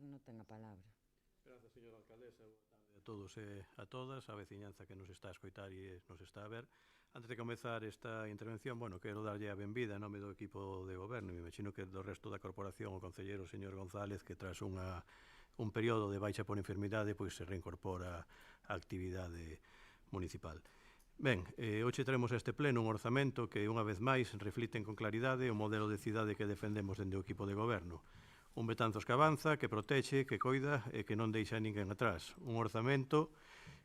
Goberno ten a palabra. Grazas, señora alcaldesa. Boa tarde a todos e a todas, a veciñanza que nos está a escoitar e nos está a ver. Antes de comezar esta intervención, quero darlle a benvida en nome do equipo de goberno e me imagino que do resto da corporación o concelleiro señor González, que tras un período de baixa por enfermidade pois se reincorpora á actividade municipal. Ben, hoxe traemos a este pleno un orzamento que, unha vez máis, refliten con claridade o modelo de cidade que defendemos dende o equipo de goberno. Un Betanzos que avanza, que protexe, que coida e que non deixa a ninguén atrás. Un orzamento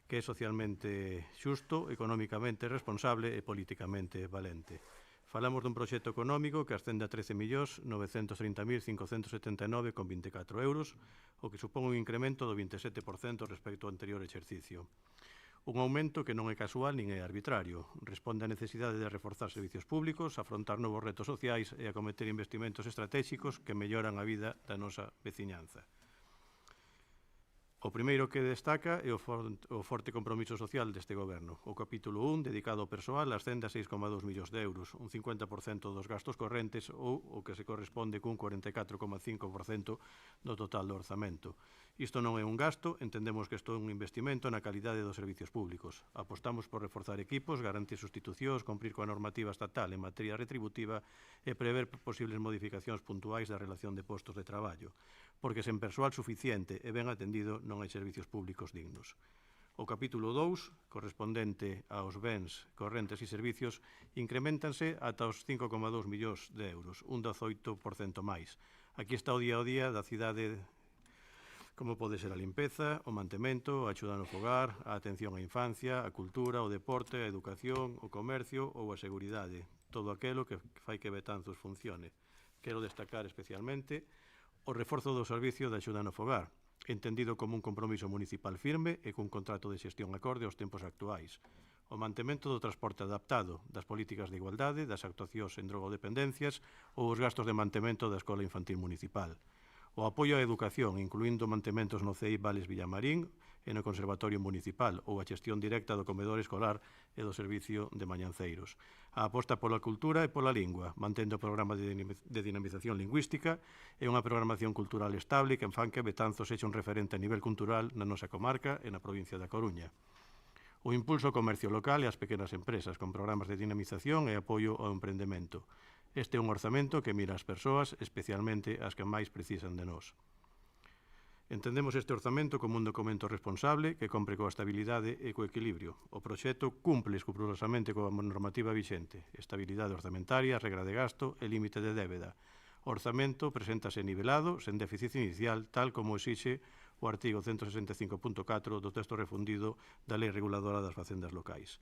que é socialmente xusto, económicamente responsable e políticamente valente. Falamos dun proxecto económico que ascende a 13.930.579,24 euros, o que supón un incremento do 27% respecto ao anterior exercicio. Un aumento que non é casual nin é arbitrario. Responde á necesidade de reforzar servicios públicos, afrontar novos retos sociais e acometer investimentos estratégicos que melloran a vida da nosa veciñanza. O primeiro que destaca é o forte compromiso social deste goberno. O capítulo 1, dedicado ao persoal, ascende a 6,2 millóns de euros, un 50% dos gastos correntes ou o que se corresponde cun 44,5% do total do orzamento. Isto non é un gasto, entendemos que isto é un investimento na calidade dos servicios públicos. Apostamos por reforzar equipos, garantir sustitucións, cumprir coa normativa estatal en materia retributiva e prever posibles modificacións puntuais da relación de postos de traballo, porque sen persoal suficiente e ben atendido non hai servicios públicos dignos. O capítulo 2, correspondente aos bens, correntes e servicios, incrementanse ata os 5,2 millóns de euros, un 18% máis. Aquí está o día a día da cidade, como pode ser a limpeza, o mantemento, a axuda no fogar, a atención á infancia, a cultura, o deporte, a educación, o comercio ou a seguridade. Todo aquelo que fai que Betanzos funcione. Quero destacar especialmente o reforzo do servicio de axuda no fogar, entendido como un compromiso municipal firme e cun contrato de xestión acorde aos tempos actuais. O mantemento do transporte adaptado, das políticas de igualdade, das actuacións en drogodependencias ou os gastos de mantemento da Escola Infantil Municipal. O apoio á educación, incluindo mantementos no CEI Vales Villamarín e no Conservatorio Municipal ou a xestión directa do comedor escolar e do servicio de mañanceiros. A aposta pola cultura e pola lingua, mantendo o programa de dinamización lingüística e unha programación cultural estable que fan que Betanzos sexa un referente a nivel cultural na nosa comarca e na provincia da Coruña. O impulso ao comercio local e ás pequenas empresas, con programas de dinamización e apoio ao emprendemento. Este é un orzamento que mira as persoas, especialmente as que máis precisan de nós. Entendemos este orzamento como un documento responsable que compre coa estabilidade e co equilibrio. O proxecto cumple escrupulosamente coa normativa vixente, estabilidade orzamentaria, regra de gasto e límite de débeda. O orzamento preséntase nivelado, sen déficit inicial, tal como exixe o artigo 165.4 do texto refundido da Lei Reguladora das Facendas Locais.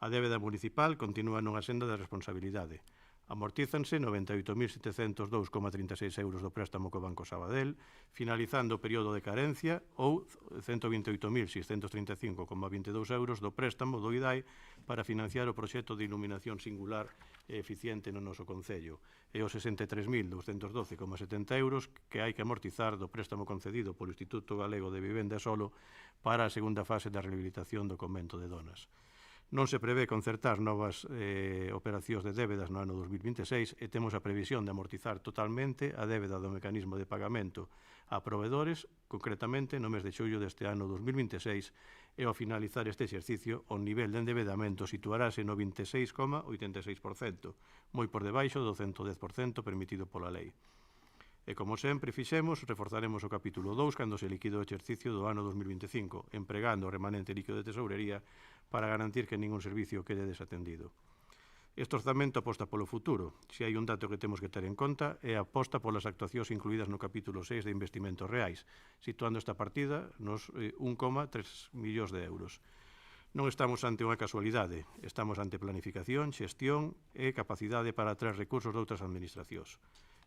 A débeda municipal continúa nunha senda de responsabilidade. Amortízanse 98.702,36 euros do préstamo co Banco Sabadell, finalizando o período de carencia, ou 128.635,22 euros do préstamo do IDAI para financiar o proxecto de iluminación singular e eficiente no noso concello, e os 63.212,70 euros que hai que amortizar do préstamo concedido polo Instituto Galego de Vivenda e Solo para a segunda fase da rehabilitación do convento de Donas. Non se prevé concertar novas operacións de débedas no ano 2026 e temos a previsión de amortizar totalmente a débeda do mecanismo de pagamento a provedores, concretamente no mes de xullo deste ano 2026, e ao finalizar este exercicio o nivel de endebedamento situarase no 26,86%, moi por debaixo do 110% permitido pola lei. E, como sempre fixemos, reforzaremos o capítulo 2 cando se liquide o exercicio do ano 2025, empregando o remanente líquido de tesourería para garantir que ningún servicio quede desatendido. Este orzamento aposta polo futuro. Se hai un dato que temos que ter en conta é a aposta polas actuacións incluídas no capítulo 6 de investimentos reais, situando esta partida nos 1,3 millóns de euros. Non estamos ante unha casualidade, estamos ante planificación, xestión e capacidade para atraer recursos de outras administracións.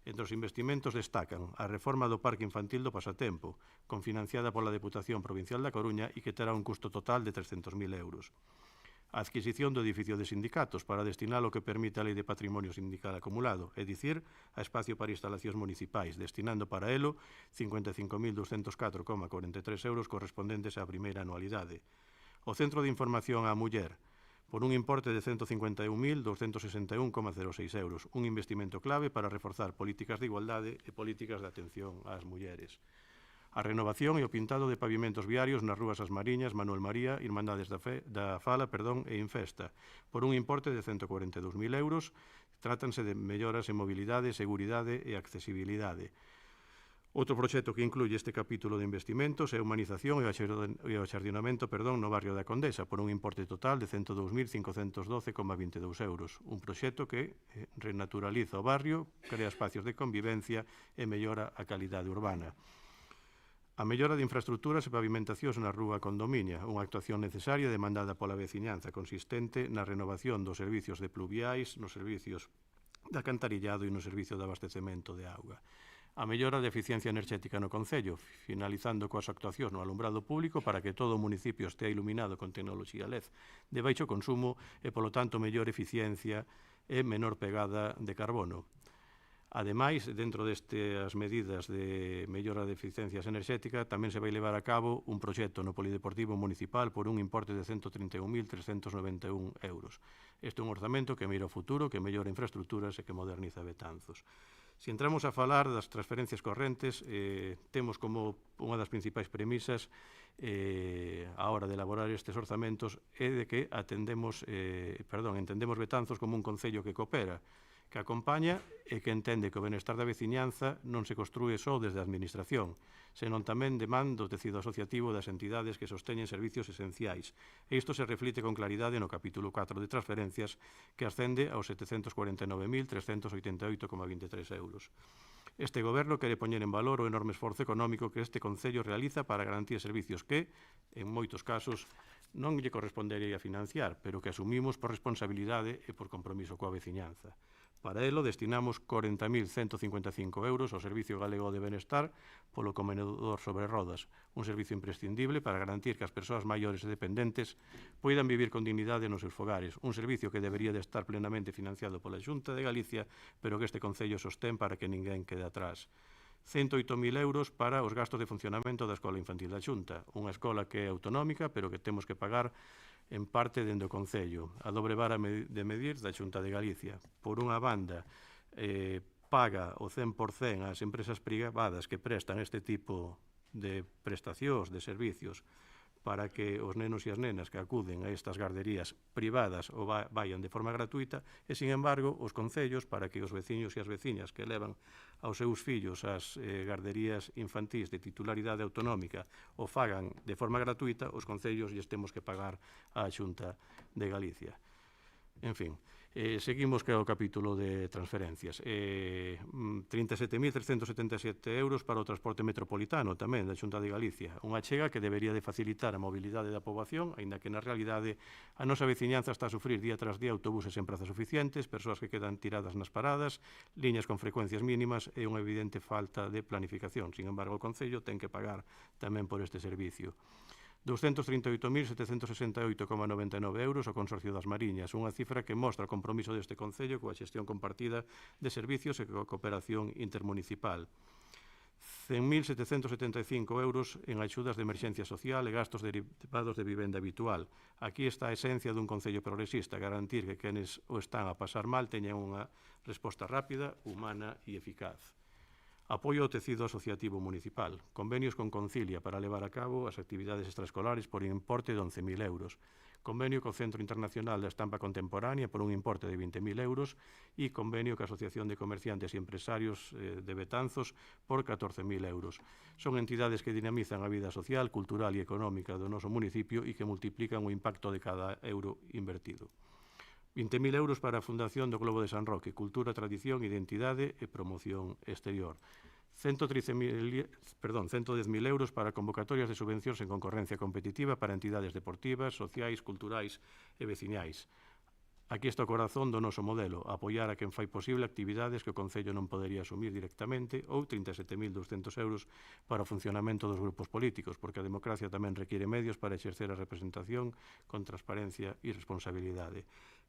Entre os investimentos destacan a reforma do Parque Infantil do Pasatempo, confinanciada pola Deputación Provincial da Coruña e que terá un custo total de 300.000 euros. A adquisición do edificio de sindicatos para destinar o que permite a Lei de Patrimonio Sindical Acumulado, é dicir, a espacio para instalacións municipais, destinando para elo 55.204,43 euros correspondentes á primeira anualidade. O Centro de Información á Muller, por un importe de 151.261,06 euros, un investimento clave para reforzar políticas de igualdade e políticas de atención ás mulleres. A renovación e o pintado de pavimentos viarios nas rúas As Mariñas, Manuel María, Irmandades da Fala e Infesta, por un importe de 142.000 euros. Trátanse de melloras en mobilidade, seguridade e accesibilidade. Outro proxecto que incluye este capítulo de investimentos é a humanización e o axardinamento no barrio da Condesa por un importe total de 102.512,22 euros. Un proxecto que renaturaliza o barrio, crea espacios de convivencia e mellora a calidade urbana. A mellora de infraestructuras e pavimentacións na rúa Condominia, unha actuación necesaria demandada pola veciñanza, consistente na renovación dos servicios de pluviais, nos servicios de alcantarillado e no servicio de abastecemento de auga. A mellora de eficiencia enerxética no Concello, finalizando coas actuacións no alumbrado público para que todo o municipio estea iluminado con tecnoloxía LED de baixo consumo e, polo tanto, mellor eficiencia e menor pegada de carbono. Ademais, dentro destas medidas de mellora de eficiencias enerxética, tamén se vai levar a cabo un proxecto no Polideportivo Municipal por un importe de 131.391 euros. Este é un orzamento que mira ao futuro, que mellora infraestructuras e que moderniza Betanzos. Se entramos a falar das transferencias correntes, temos como unha das principais premisas a hora de elaborar estes orzamentos é de que entendemos Betanzos como un concello que coopera, que acompaña e que entende que o benestar da veciñanza non se construe só desde a administración, senón tamén de man do tecido asociativo das entidades que sosteñen servicios esenciais. E isto se reflite con claridade no capítulo 4 de transferencias, que ascende aos 749.388,23 euros. Este goberno quere poñer en valor o enorme esforzo económico que este concello realiza para garantir servicios que, en moitos casos, non lle correspondería financiar, pero que asumimos por responsabilidade e por compromiso coa veciñanza. Para elo destinamos 40.155 euros ao Servicio Galego de Benestar polo comedor sobre rodas, un servicio imprescindible para garantir que as persoas maiores e dependentes poidan vivir con dignidade nos seus fogares, un servicio que debería de estar plenamente financiado pola Xunta de Galicia, pero que este Concello sostén para que ninguén quede atrás. 108.000 euros para os gastos de funcionamento da Escola Infantil da Xunta, unha escola que é autonómica, pero que temos que pagar en parte dende o Concello, a dobre vara de medir da Xunta de Galicia. Por unha banda, paga o 100% ás empresas privadas que prestan este tipo de prestacións, de servicios, para que os nenos e as nenas que acuden a estas garderías privadas ou vayan de forma gratuita e, sin embargo, os concellos para que os veciños e as veciñas que levan aos seus fillos ás garderías infantís de titularidade autonómica o fagan de forma gratuita, os concellos lles temos que pagar á Xunta de Galicia. En fin, seguimos que é o capítulo de transferencias. 37.377 euros para o transporte metropolitano tamén da Xunta de Galicia. Unha chega que debería de facilitar a mobilidade da poboación, aínda que na realidade a nosa veciñanza está a sufrir día tras día autobuses en prazas suficientes, persoas que quedan tiradas nas paradas, liñas con frecuencias mínimas e unha evidente falta de planificación. Sin embargo, o Concello ten que pagar tamén por este servicio. 238.768,99 euros ao Consorcio das Mariñas, unha cifra que mostra o compromiso deste Concello coa xestión compartida de servicios e coa cooperación intermunicipal. 100.775 euros en axudas de emerxencia social e gastos derivados de vivenda habitual. Aquí está a esencia dun Concello progresista, garantir que quenes o están a pasar mal teñan unha resposta rápida, humana e eficaz. Apoio ao tecido asociativo municipal. Convenios con Concilia para levar a cabo as actividades extraescolares por un importe de 11.000 euros. Convenio co Centro Internacional da Estampa Contemporánea por un importe de 20.000 euros e convenio ca Asociación de Comerciantes e Empresarios de Betanzos por 14.000 euros. Son entidades que dinamizan a vida social, cultural e económica do noso municipio e que multiplican o impacto de cada euro invertido. 20.000 euros para a Fundación do Globo de San Roque, Cultura, Tradición, Identidade e Promoción Exterior. 110.000 euros para convocatorias de subvencións en concorrencia competitiva para entidades deportivas, sociais, culturais e veciñais. Aquí está o corazón do noso modelo, apoiar a quen fai posible actividades que o Concello non podería asumir directamente, ou 37.200 euros para o funcionamento dos grupos políticos, porque a democracia tamén requiere medios para exercer a representación con transparencia e responsabilidade.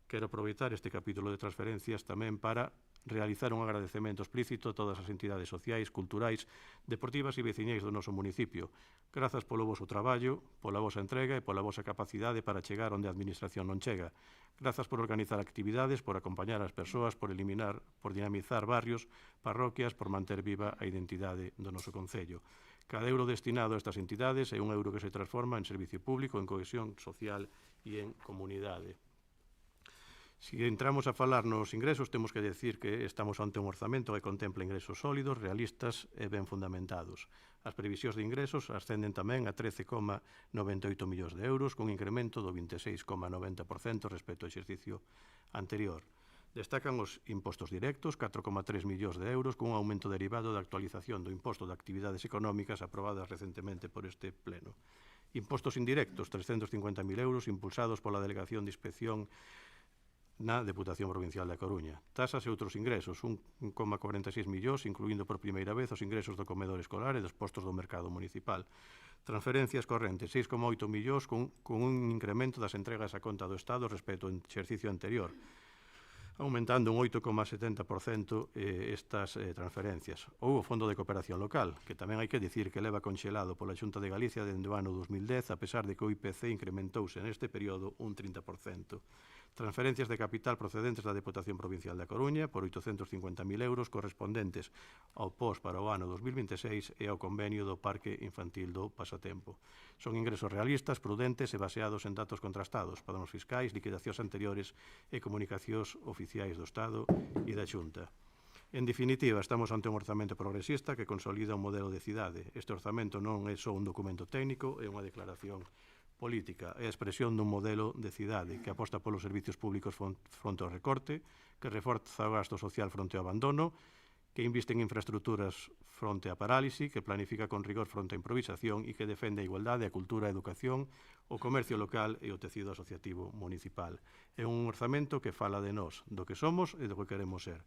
Quero aproveitar este capítulo de transferencias tamén para realizar un agradecemento explícito a todas as entidades sociais, culturais, deportivas e veciñais do noso municipio. Grazas polo voso traballo, pola vosa entrega e pola vosa capacidade para chegar onde a administración non chega. Grazas por organizar actividades, por acompañar as persoas, por dinamizar barrios, parroquias, por manter viva a identidade do noso Concello. Cada euro destinado a estas entidades é un euro que se transforma en servicio público, en cohesión social e en comunidade. Se entramos a falar nos ingresos, temos que decir que estamos ante un orzamento que contempla ingresos sólidos, realistas e ben fundamentados. As previsións de ingresos ascenden tamén a 13,98 millóns de euros, con incremento do 26,90% respecto ao exercicio anterior. Destacan os impostos directos, 4,3 millóns de euros, cun aumento derivado da actualización do imposto de actividades económicas aprobadas recentemente por este pleno. Impostos indirectos, 350.000 euros, impulsados pola Delegación de Inspección na Deputación Provincial da Coruña. Tasas e outros ingresos, 1,46 millóns, incluindo por primeira vez os ingresos do comedor escolar e dos postos do mercado municipal. Transferencias correntes, 6,8 millóns, con un incremento das entregas a conta do Estado respecto ao exercicio anterior, aumentando un 8,70% estas transferencias. Ou o Fondo de Cooperación Local, que tamén hai que dicir que leva conxelado pola Xunta de Galicia dende o ano 2010, a pesar de que o IPC incrementouse neste período un 30%. Transferencias de capital procedentes da Deputación Provincial da Coruña por 850.000 euros correspondentes ao POS para o ano 2026 e ao convenio do Parque Infantil do Pasatempo. Son ingresos realistas, prudentes e baseados en datos contrastados, padróns fiscais, liquidacións anteriores e comunicacións oficiais do Estado e da Xunta. En definitiva, estamos ante un orzamento progresista que consolida un modelo de cidade. Este orzamento non é só un documento técnico, é unha declaración política, é a expresión dun modelo de cidade que aposta polos servicios públicos fronte ao recorte, que reforza o gasto social fronte ao abandono, que inviste en infraestructuras fronte á parálise, que planifica con rigor fronte á improvisación e que defende a igualdade, a cultura, a educación, o comercio local e o tecido asociativo municipal. É un orzamento que fala de nós, do que somos e do que queremos ser.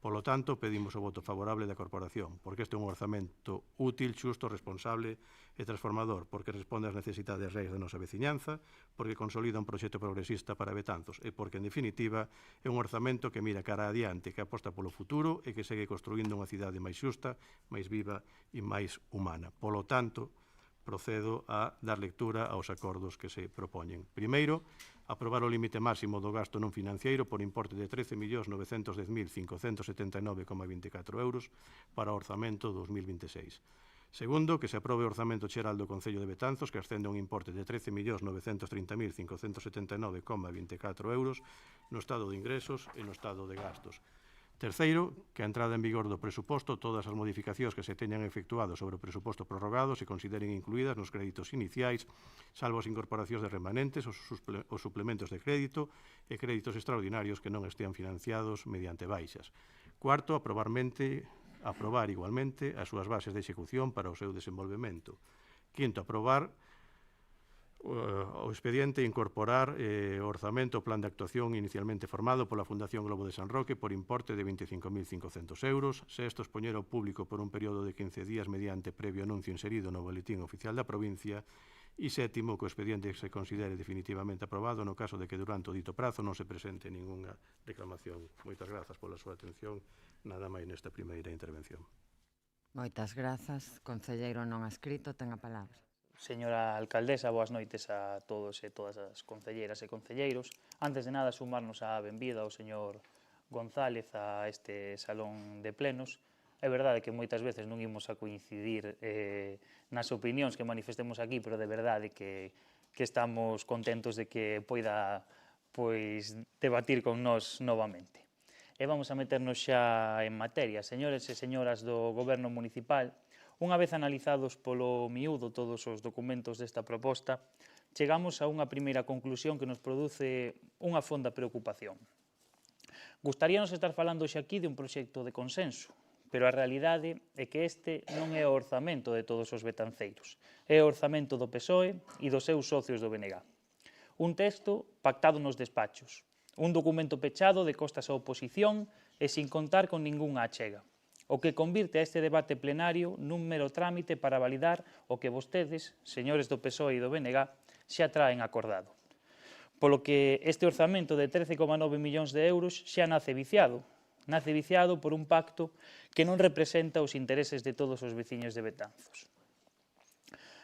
Polo tanto, pedimos o voto favorable da corporación, porque este é un orzamento útil, xusto, responsable e transformador, porque responde ás necesidades reais da nosa veciñanza, porque consolida un proxecto progresista para Betanzos e porque, en definitiva, é un orzamento que mira cara adiante, que aposta polo futuro e que segue construindo unha cidade máis xusta, máis viva e máis humana. Polo tanto, procedo a dar lectura aos acordos que se propoñen. Primeiro, aprobar o límite máximo do gasto non financiero por importe de 13.910.579,24 euros para o orzamento 2026. Segundo, que se aprobe o orzamento xeral do Concello de Betanzos, que ascende a un importe de 13.930.579,24 euros no estado de ingresos e no estado de gastos. Terceiro, que a entrada en vigor do presuposto, todas as modificacións que se teñan efectuado sobre o presuposto prorrogado se consideren incluídas nos créditos iniciais, salvo as incorporacións de remanentes, os suplementos de crédito e créditos extraordinarios que non estean financiados mediante baixas. Cuarto, aprobar igualmente as súas bases de execución para o seu desenvolvemento. Quinto, aprobar o expediente incorporar o orzamento o plan de actuación inicialmente formado pola Fundación Globo de San Roque por importe de 25.500 euros. Sexto, expoñer ao público por un período de 15 días mediante previo anuncio inserido no boletín oficial da provincia. E sétimo, que o expediente se considere definitivamente aprobado no caso de que durante o dito prazo non se presente ningunha reclamación. Moitas grazas pola súa atención. Nada máis nesta primeira intervención. Moitas grazas. Concelleiro non adscrito, ten a palabra. Señora alcaldesa, boas noites a todos e todas as concelleiras e concelleiros. Antes de nada, sumarnos a benvida ao señor González a este salón de plenos. É verdade que moitas veces non imos a coincidir nas opinións que manifestemos aquí, pero de verdade que estamos contentos de que poida debatir con nós novamente. E vamos a meternos xa en materia. Señores e señoras do Goberno Municipal, unha vez analizados polo miúdo todos os documentos desta proposta, chegamos a unha primeira conclusión que nos produce unha fonda preocupación. Gustaríanos estar falando xa aquí de un proxecto de consenso, pero a realidade é que este non é o orzamento de todos os betanceiros, é o orzamento do PSOE e dos seus socios do BNG. Un texto pactado nos despachos, un documento pechado de costas á oposición e sin contar con ningunha achega, o que convirte a este debate plenario nun mero trámite para validar o que vostedes, señores do PSOE e do BNG, xa traen acordado. Polo que este orzamento de 13,9 millóns de euros xa nace viciado por un pacto que non representa os intereses de todos os veciños de Betanzos.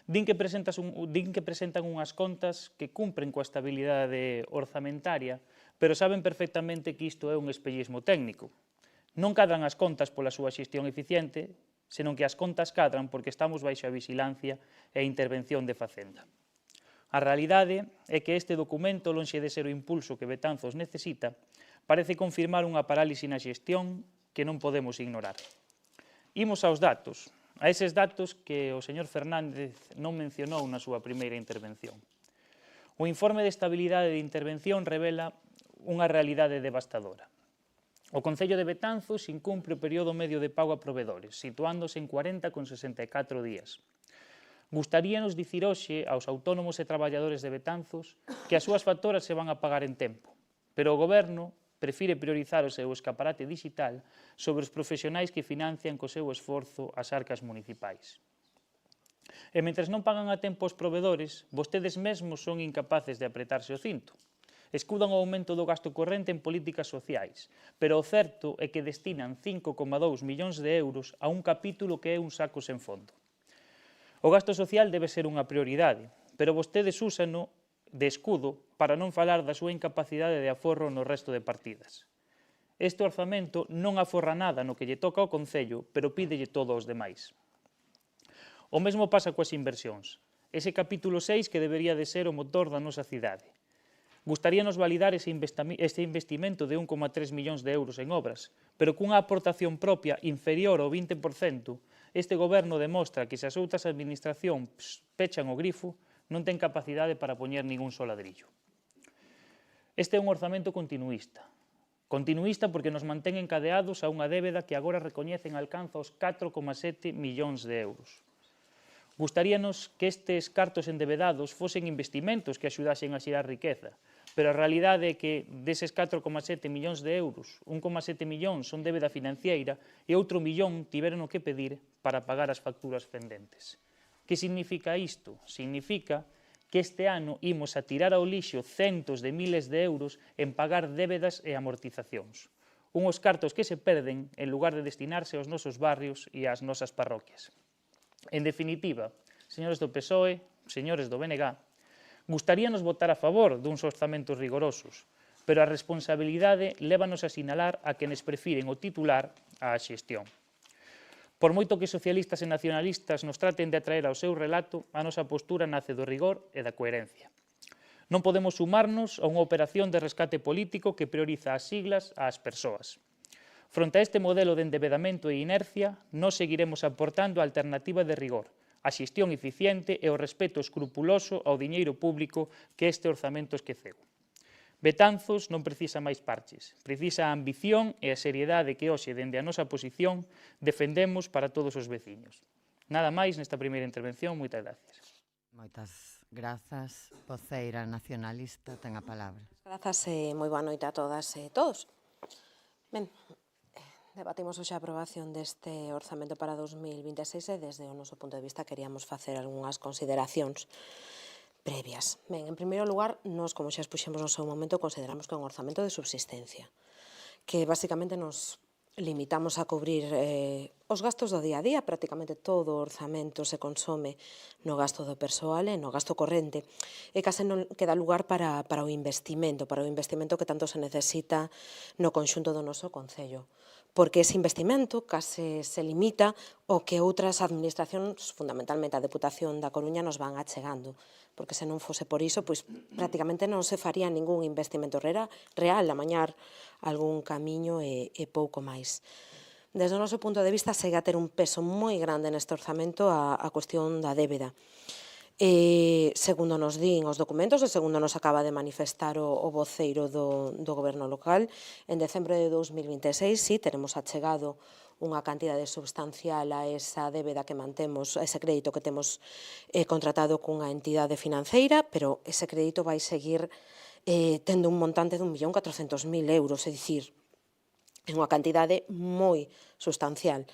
Din que presentan unhas contas que cumpren coa estabilidade orzamentaria, pero saben perfectamente que isto é un espellismo técnico. Non cadran as contas pola súa xestión eficiente, senón que as contas cadran porque estamos baixo a vigilancia e intervención de Facenda. A realidade é que este documento, lonxe de ser o impulso que Betanzos necesita, parece confirmar unha parálise na xestión que non podemos ignorar. Imos aos datos, a eses datos que o señor Fernández non mencionou na súa primeira intervención. O informe de estabilidade de intervención revela unha realidade devastadora. O Concello de Betanzos incumpre o período medio de pago a provedores, situándose en 40,64 días. Gustaríanos dicir hoxe aos autónomos e traballadores de Betanzos que as súas factoras se van a pagar en tempo, pero o Goberno prefire priorizar o seu escaparate digital sobre os profesionais que financian co seu esforzo as arcas municipais. E mentres non pagan a tempo os provedores, vostedes mesmos son incapaces de apretarse o cinto. Escudan o aumento do gasto corrente en políticas sociais, pero o certo é que destinan 5,2 millóns de euros a un capítulo que é un saco sen fondo. O gasto social debe ser unha prioridade, pero vostedes úsano de escudo para non falar da súa incapacidade de aforro no resto de partidas. Este orzamento non aforra nada no que lle toca ao Concello, pero pídelle todo aos demais. O mesmo pasa coas inversións. Ese capítulo 6 que debería de ser o motor da nosa cidade. Gustaríanos validar este investimento de 1,3 millóns de euros en obras, pero cunha aportación propia inferior ao 20%, este Goberno demostra que se as outras administracións pechan o grifo, non ten capacidade para poñer ningún só ladrillo. Este é un orzamento continuista. Continuista porque nos mantén encadeados a unha débeda que agora recoñecen alcanza os 4,7 millóns de euros. Gustaríanos que estes cartos endebedados fosen investimentos que axudasen a xirar riqueza, pero a realidade é que deses 4,7 millóns de euros, 1,7 millóns son débeda financiera e outro millón tiveron que pedir para pagar as facturas pendentes. Que significa isto? Significa que este ano imos a tirar ao lixo centos de miles de euros en pagar débedas e amortizacións. Unhos cartos que se perden en lugar de destinarse aos nosos barrios e ás nosas parroquias. En definitiva, señores do PSOE, señores do BNG, gustaríanos votar a favor duns orzamentos rigorosos, pero a responsabilidade lévanos a sinalar a quenes prefiren o titular á xestión. Por moito que socialistas e nacionalistas nos traten de atraer ao seu relato, a nosa postura nace do rigor e da coherencia. Non podemos sumarnos a unha operación de rescate político que prioriza as siglas ás persoas. Fronte a este modelo de endebedamento e inercia, nós seguiremos aportando a alternativa de rigor, a xestión eficiente e o respeto escrupuloso ao diñeiro público que este orzamento esqueceu. Betanzos non precisa máis parches, precisa a ambición e a seriedade que hoxe, dende a nosa posición, defendemos para todos os veciños. Nada máis nesta primeira intervención, moitas gracias. Moitas grazas. Voceira nacionalista, ten a palabra. Grazas e moi boa noite a todas e todos. Ben, debatimos hoxe a aprobación deste orzamento para 2026 e desde o noso punto de vista queríamos facer algunhas consideracións previas. Ben, en primeiro lugar, nós, como xa expuxemos no seu momento, consideramos que é un orzamento de subsistencia, que basicamente nos limitamos a cubrir os gastos do día a día, prácticamente todo o orzamento se consome no gasto do persoal e no gasto corrente, e case non queda lugar para o investimento que tanto se necesita no conxunto do noso Concello, porque ese investimento case se limita ao que outras administracións, fundamentalmente a Deputación da Coruña, nos van achegando, porque se non fose por iso, pois prácticamente non se faría ningún investimento real, amañar algún camiño e pouco máis. Desde o noso punto de vista, segue a ter un peso moi grande neste orzamento a cuestión da débeda. Segundo nos din os documentos e segundo nos acaba de manifestar o voceiro do Goberno local, en decembro de 2026, sí, teremos achegado unha cantidade substancial a esa débeda que mantemos, a ese crédito que temos contratado cunha entidade financeira, pero ese crédito vai seguir tendo un montante de 1.400.000 euros, é dicir, é unha cantidade moi substancial.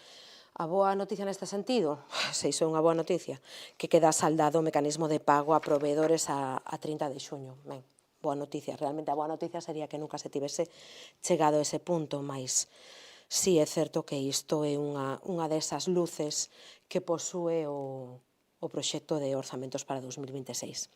A boa noticia neste sentido, se iso é unha boa noticia, que queda saldado o mecanismo de pago a proveedores a 30 de xuño. Ben, boa noticia, realmente a boa noticia sería que nunca se tivese chegado a ese punto, mas sí é certo que isto é unha desas luces que posúe o proxecto de orzamentos para 2026.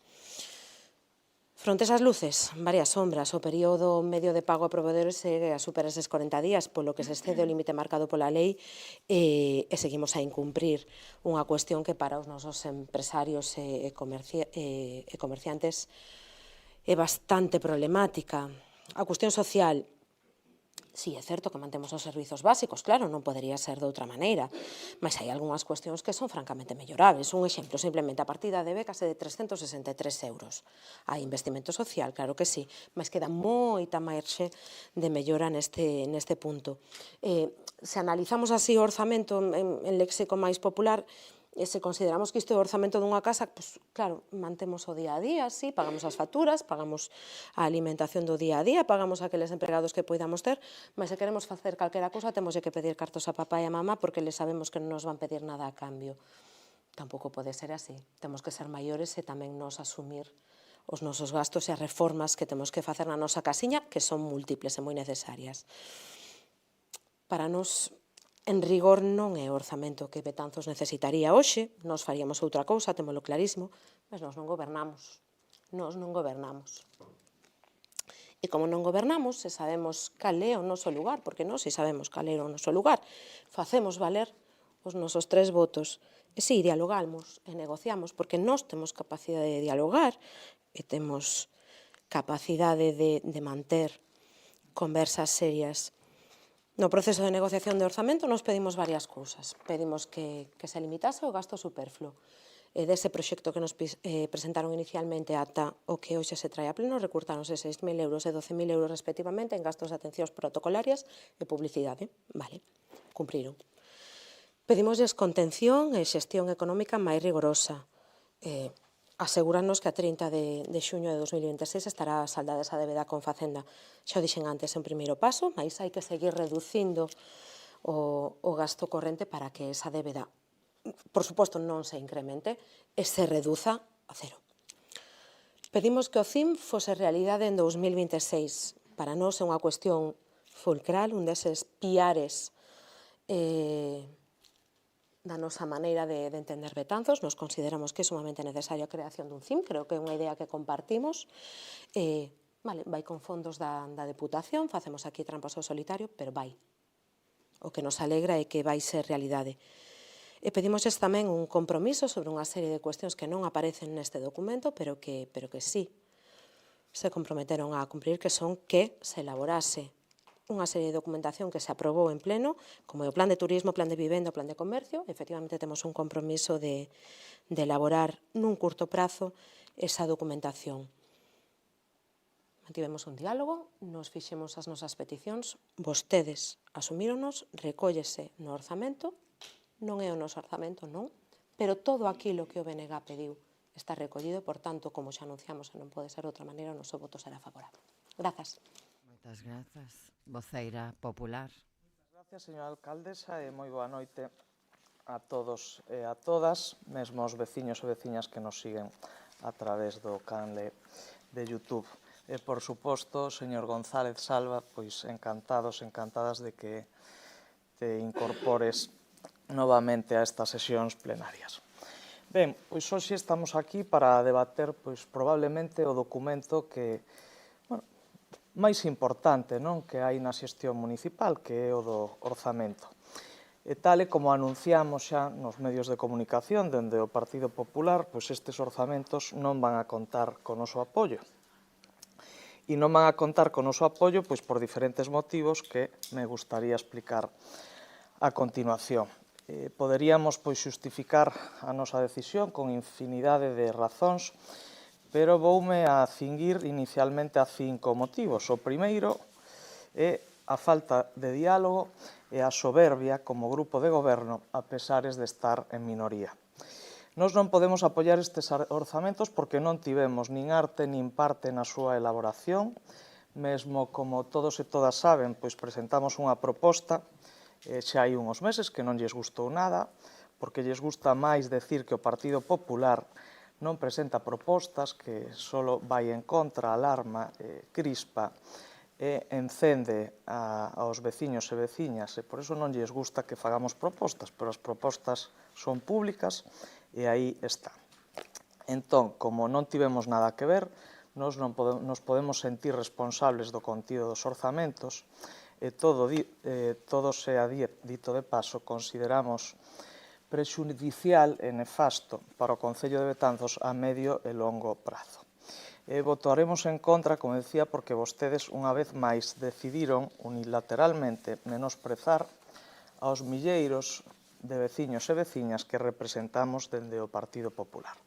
Fronte ás luces, varias sombras. O período medio de pago a provedores segue a superar eses 40 días, polo que se excede o límite marcado pola lei e seguimos a incumprir unha cuestión que para os nosos empresarios e comerciantes é bastante problemática. A cuestión social, sí, é certo que mantemos os servizos básicos, claro, non podería ser de outra maneira, mas hai algunhas cuestións que son francamente mellorables. Un exemplo, simplemente a partida de becas é de 363 euros. Hai investimento social, claro que sí, mas queda moita marxe de mellora neste punto. Se analizamos así o orzamento en léxico máis popular, e se consideramos que isto é o orzamento dunha casa, pois, claro, mantemos o día a día, sí, pagamos as facturas, pagamos a alimentación do día a día, pagamos aqueles empregados que poidamos ter, mas se queremos facer calquera cousa, temos que pedir cartos a papá e a mamá porque les sabemos que non nos van pedir nada a cambio. Tampouco pode ser así. Temos que ser maiores e tamén nos asumir os nosos gastos e as reformas que temos que facer na nosa casiña, que son múltiples e moi necesarias. Para nos, en rigor, non é o orzamento que Betanzos necesitaría hoxe, nos faríamos outra cousa, témolo clarísimo, mas nós non gobernamos. Nós non gobernamos. E como non gobernamos, se sabemos cal é o noso lugar, porque nós se sabemos cal é o noso lugar, facemos valer os nosos 3 votos. E si, dialogamos e negociamos, porque nós temos capacidade de dialogar e temos capacidade de manter conversas serias. No proceso de negociación de orzamento nos pedimos varias cousas. Pedimos que se limitase o gasto superfluo. Dese proxecto que nos presentaron inicialmente ata o que hoxe se trae a pleno, recurtáronse 6.000 euros e 12.000 euros respectivamente en gastos de atencións protocolarias e publicidade. Vale, cumpriron. Pedimosles contención e xestión económica máis rigorosa. Asegurarnos que a 30 de xuño de 2026 estará saldada esa débeda con Facenda. Xa o dixen antes, é un primeiro paso, mas hai que seguir reducindo o gasto corrente para que esa débeda, por suposto, non se incremente e se reduza a cero. Pedimos que o CIM fose realidade en 2026. Para nós é unha cuestión fulcral, un deses piares da nosa maneira de entender Betanzos. Nos consideramos que é sumamente necesaria a creación dun CIM, creo que é unha idea que compartimos. Vai con fondos da Deputación, facemos aquí trampas ao solitario, pero vai. O que nos alegra é que vai ser realidade. E pedimosles tamén un compromiso sobre unha serie de cuestións que non aparecen neste documento, pero que sí se comprometeron a cumprir, que son que se elaborase unha serie de documentación que se aprobou en pleno, como o plan de turismo, plan de vivenda, plan de comercio. Efectivamente, temos un compromiso de elaborar nun curto prazo esa documentación. Mantivemos un diálogo, nos fixemos as nosas peticións, vostedes asumíronos, recóllese no orzamento, non é o noso orzamento, non, pero todo aquilo que o BNG pediu está recollido, por tanto, como xa anunciamos, e non pode ser de outra maneira, o noso voto será favorable. Grazas. Moitas grazas. Voceira popular. Gracias, señora alcaldesa, e moi boa noite a todos e a todas, mesmo os veciños e veciñas que nos siguen a través do canle de YouTube. E, por suposto, señor González Salva, pois encantados, encantadas de que te incorpores novamente a estas sesións plenarias. Ben, pois hoxe estamos aquí para debater, pois probablemente o documento que máis importante, non, que hai na xestión municipal, que é o do orzamento. E tal e como anunciamos xa nos medios de comunicación dende o Partido Popular, pois estes orzamentos non van a contar con noso apoio. E non van a contar con noso apoio pois por diferentes motivos que me gustaría explicar a continuación. Poderíamos pois xustificar a nosa decisión con infinidade de razóns, pero voume a cinguir inicialmente a 5 motivos. O primeiro é a falta de diálogo e a soberbia como grupo de goberno, a pesares de estar en minoría. Nós non podemos apoiar estes orzamentos porque non tivemos nin arte nin parte na súa elaboración, mesmo como todos e todas saben, pois presentamos unha proposta xa hai uns meses que non lles gustou nada, porque lles gusta máis decir que o Partido Popular non presenta propostas, que só vai en contra, alarma, crispa e encende aos veciños e veciñas, e por iso non lles gusta que fagamos propostas, pero as propostas son públicas e aí están. Entón, como non tivemos nada que ver, nos podemos sentir responsables do contido dos orzamentos e todo sea dito de paso, consideramos prexudicial e nefasto para o Concello de Betanzos a medio e longo prazo. Votaremos en contra, como decía, porque vostedes unha vez máis decidiron unilateralmente menosprezar aos milleiros de veciños e veciñas que representamos dende o Partido Popular.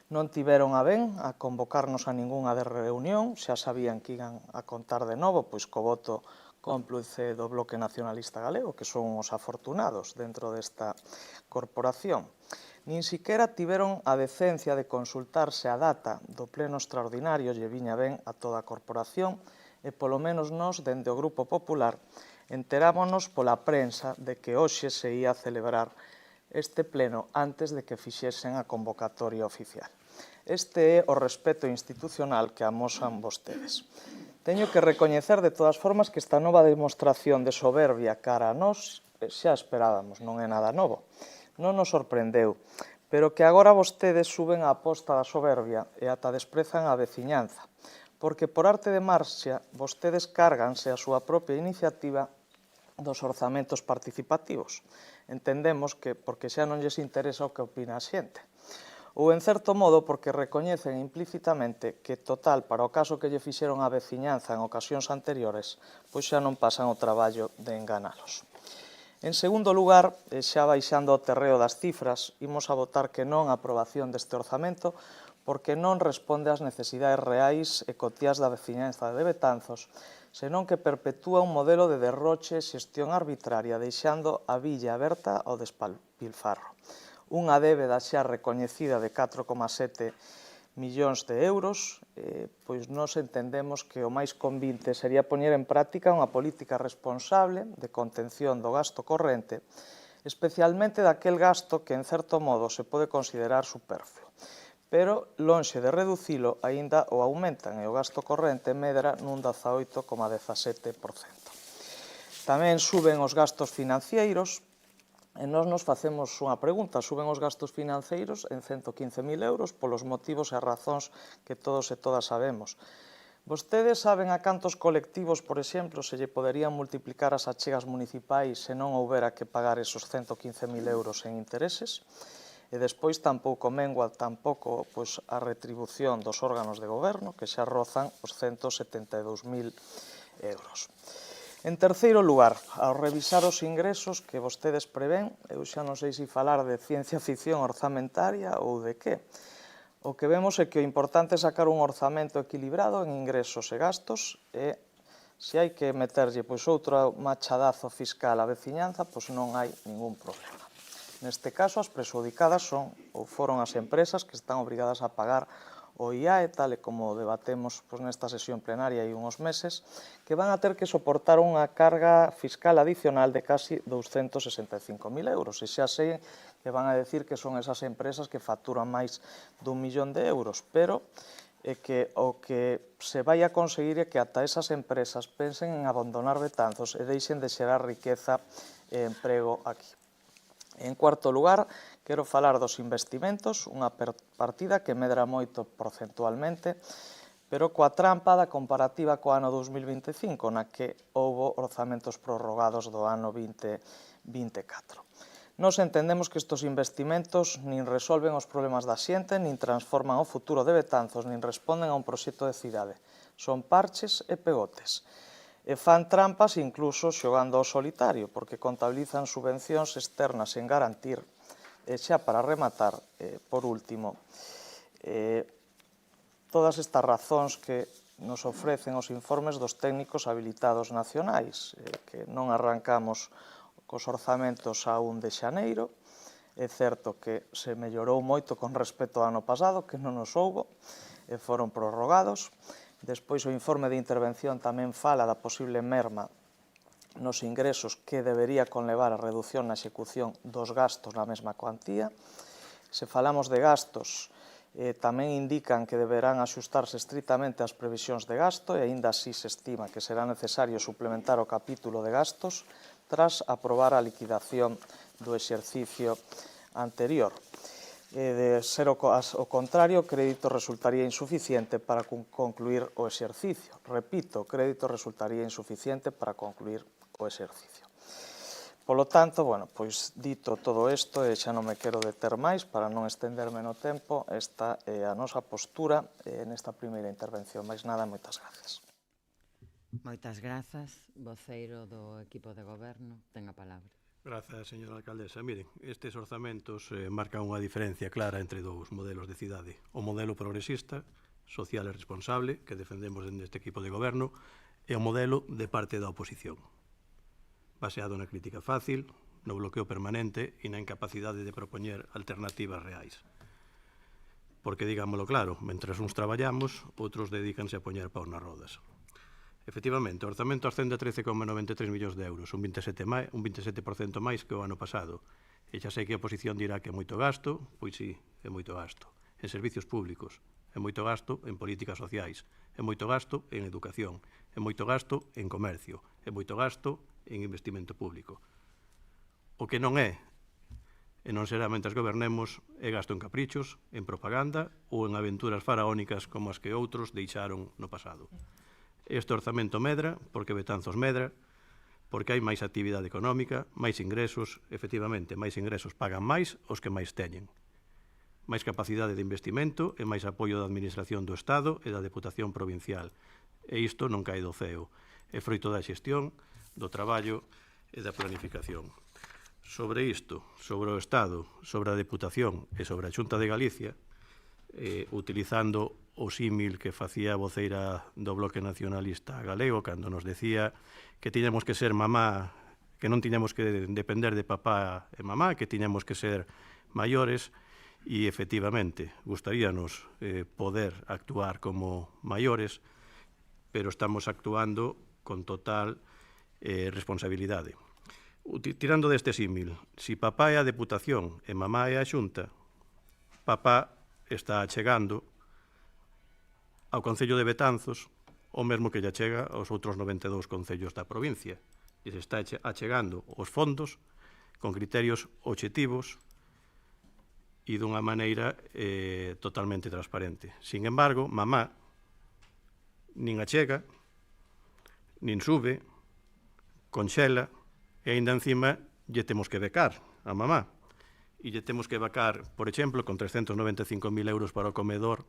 Non tiveron a ben a convocarnos a ningunha de reunión, xa sabían que iban a contar de novo, pois co voto cómplice do Bloque Nacionalista Galego, que son os afortunados dentro desta corporación. Nin siquiera tiveron a decencia de consultarse a data do pleno extraordinario, lle viña ben a toda a corporación, e polo menos nós, dende o Grupo Popular, enterámonos pola prensa de que hoxe se ia celebrar este pleno antes de que fixesen a convocatoria oficial. Este é o respeto institucional que amosan vostedes. Teño que recoñecer de todas formas que esta nova demostración de soberbia cara a nós xa esperábamos, non é nada novo. Non nos sorprendeu, pero que agora vostedes suben a aposta da soberbia e ata desprezan a veciñanza, porque por arte de marxa vostedes cárganse a súa propia iniciativa dos orzamentos participativos. Entendemos que porque xa non lles interesa o que opina a xente. Ou, en certo modo, porque recoñecen implícitamente que, total, para o caso que lle fixeron a veciñanza en ocasións anteriores, pois xa non pasan o traballo de enganalos. En segundo lugar, xa baixando ao terreo das cifras, imos a votar que non a aprobación deste orzamento porque non responde ás necesidades reais e cotiás da veciñanza de Betanzos, senón que perpetúa un modelo de derroche e xestión arbitraria, deixando a villa aberta ao despilfarro. Unha débeda xa recoñecida de 4,7 millóns de euros, pois nós entendemos que o máis convinte sería poñer en práctica unha política responsable de contención do gasto corrente, especialmente daquel gasto que, en certo modo, se pode considerar superfluo. Pero, lonxe de reducilo, aínda o aumentan e o gasto corrente medra nun 18,17%. Tamén suben os gastos financeiros, e nós nos facemos unha pregunta, suben os gastos financeiros en 115.000 euros polos motivos e razóns que todos e todas sabemos. Vostedes saben a cantos colectivos, por exemplo, se lle poderían multiplicar as achegas municipais se non houbera que pagar esos 115.000 euros en intereses? E despois tampouco mengua tampouco a retribución dos órganos de goberno, que xa rozan os 172.000 euros. En terceiro lugar, ao revisar os ingresos que vostedes prevén, eu xa non sei se falar de ciencia ficción orzamentaria ou de que. O que vemos é que o importante é sacar un orzamento equilibrado en ingresos e gastos e se hai que meterlle outro machadazo fiscal á veciñanza, non hai ningún problema. Neste caso, as prexudicadas son ou foron as empresas que están obrigadas a pagar o IAE, tal e como debatemos nesta sesión plenaria hai uns meses, que van a ter que soportar unha carga fiscal adicional de casi 265.000 euros. E xa sei que van a decir que son esas empresas que facturan máis d'1 millón de euros, pero que o que se vai a conseguir é que ata esas empresas pensen en abandonar Betanzos e deixen de xerar riqueza e emprego aquí. En cuarto lugar, quero falar dos investimentos, unha partida que medra moito porcentualmente, pero coa trampa da comparativa co ano 2025, na que houbo orzamentos prorrogados do ano 2024. Nos entendemos que estes investimentos nin resolven os problemas da xente, nin transforman o futuro de Betanzos, nin responden a un proxecto de cidade. Son parches e pegotes. E fan trampas incluso xogando ao solitario, porque contabilizan subvencións externas en garantir. E xa para rematar, por último, todas estas razóns que nos ofrecen os informes dos técnicos habilitados nacionais, que non arrancamos cos orzamentos a 1 de xaneiro, é certo que se mellorou moito con respecto ao ano pasado, que non nos houbo, e foron prorrogados. Despois o informe de intervención tamén fala da posible merma nos ingresos que debería conlevar a reducción na execución dos gastos na mesma cuantía. Se falamos de gastos, tamén indican que deberán axustarse estritamente as previsións de gasto e aínda así se estima que será necesario suplementar o capítulo de gastos tras aprobar a liquidación do exercicio anterior. De ser o contrario, o crédito resultaría insuficiente para concluir o exercicio. Repito, o crédito resultaría insuficiente para concluir o exercicio. Polo tanto, pois dito todo isto, e xa non me quero deter máis para non estenderme no tempo, esta é a nosa postura nesta primeira intervención. Máis nada, moitas gracias. Moitas grazas. Voceiro do equipo de goberno, ten a palabra. Grazas, señora alcaldesa. Miren, estes orzamentos marcan unha diferencia clara entre dous modelos de cidade. O modelo progresista, social e responsable, que defendemos neste equipo de goberno, e o modelo de parte da oposición, baseado na crítica fácil, no bloqueo permanente e na incapacidade de propoñer alternativas reais. Porque, digámoslo claro, mentre uns traballamos, outros dedícanse a poñer paus nas rodas. Efectivamente, o orzamento ascende a 13,93 millóns de euros, un 27% máis que o ano pasado. E xa sei que a oposición dirá que é moito gasto, pois sí, é moito gasto. En servicios públicos, é moito gasto en políticas sociais, é moito gasto en educación, é moito gasto en comercio, é moito gasto en investimento público. O que non é, e non será mentres gobernemos, é gasto en caprichos, en propaganda ou en aventuras faraónicas como as que outros deixaron no pasado. Este orzamento medra, porque Betanzos medra, porque hai máis actividade económica, máis ingresos, efectivamente, máis ingresos pagan máis os que máis teñen. Máis capacidade de investimento e máis apoio da Administración do Estado e da Deputación Provincial. E isto non cae do ceo. É froito da xestión, do traballo e da planificación. Sobre isto, sobre o Estado, sobre a Deputación e sobre a Xunta de Galicia, utilizando o símil que facía a voceira do Bloque Nacionalista Galego cando nos decía que tiñamos que ser mamá, que non tiñamos que depender de papá e mamá, que tiñamos que ser maiores, e efectivamente gustaríanos poder actuar como maiores, pero estamos actuando con total responsabilidade. Tirando deste símil, si papá é a Deputación e mamá é a Xunta, papá está achegando ao Concello de Betanzos o mesmo que lle achega aos outros 92 concellos da provincia. E se está achegando os fondos con criterios obxectivos e dunha maneira totalmente transparente. Sin embargo, mamá nin achega, nin sube, conxela, e aínda encima lle temos que becar a mamá. E lle temos que becar, por exemplo, con 395.000 euros para o comedor,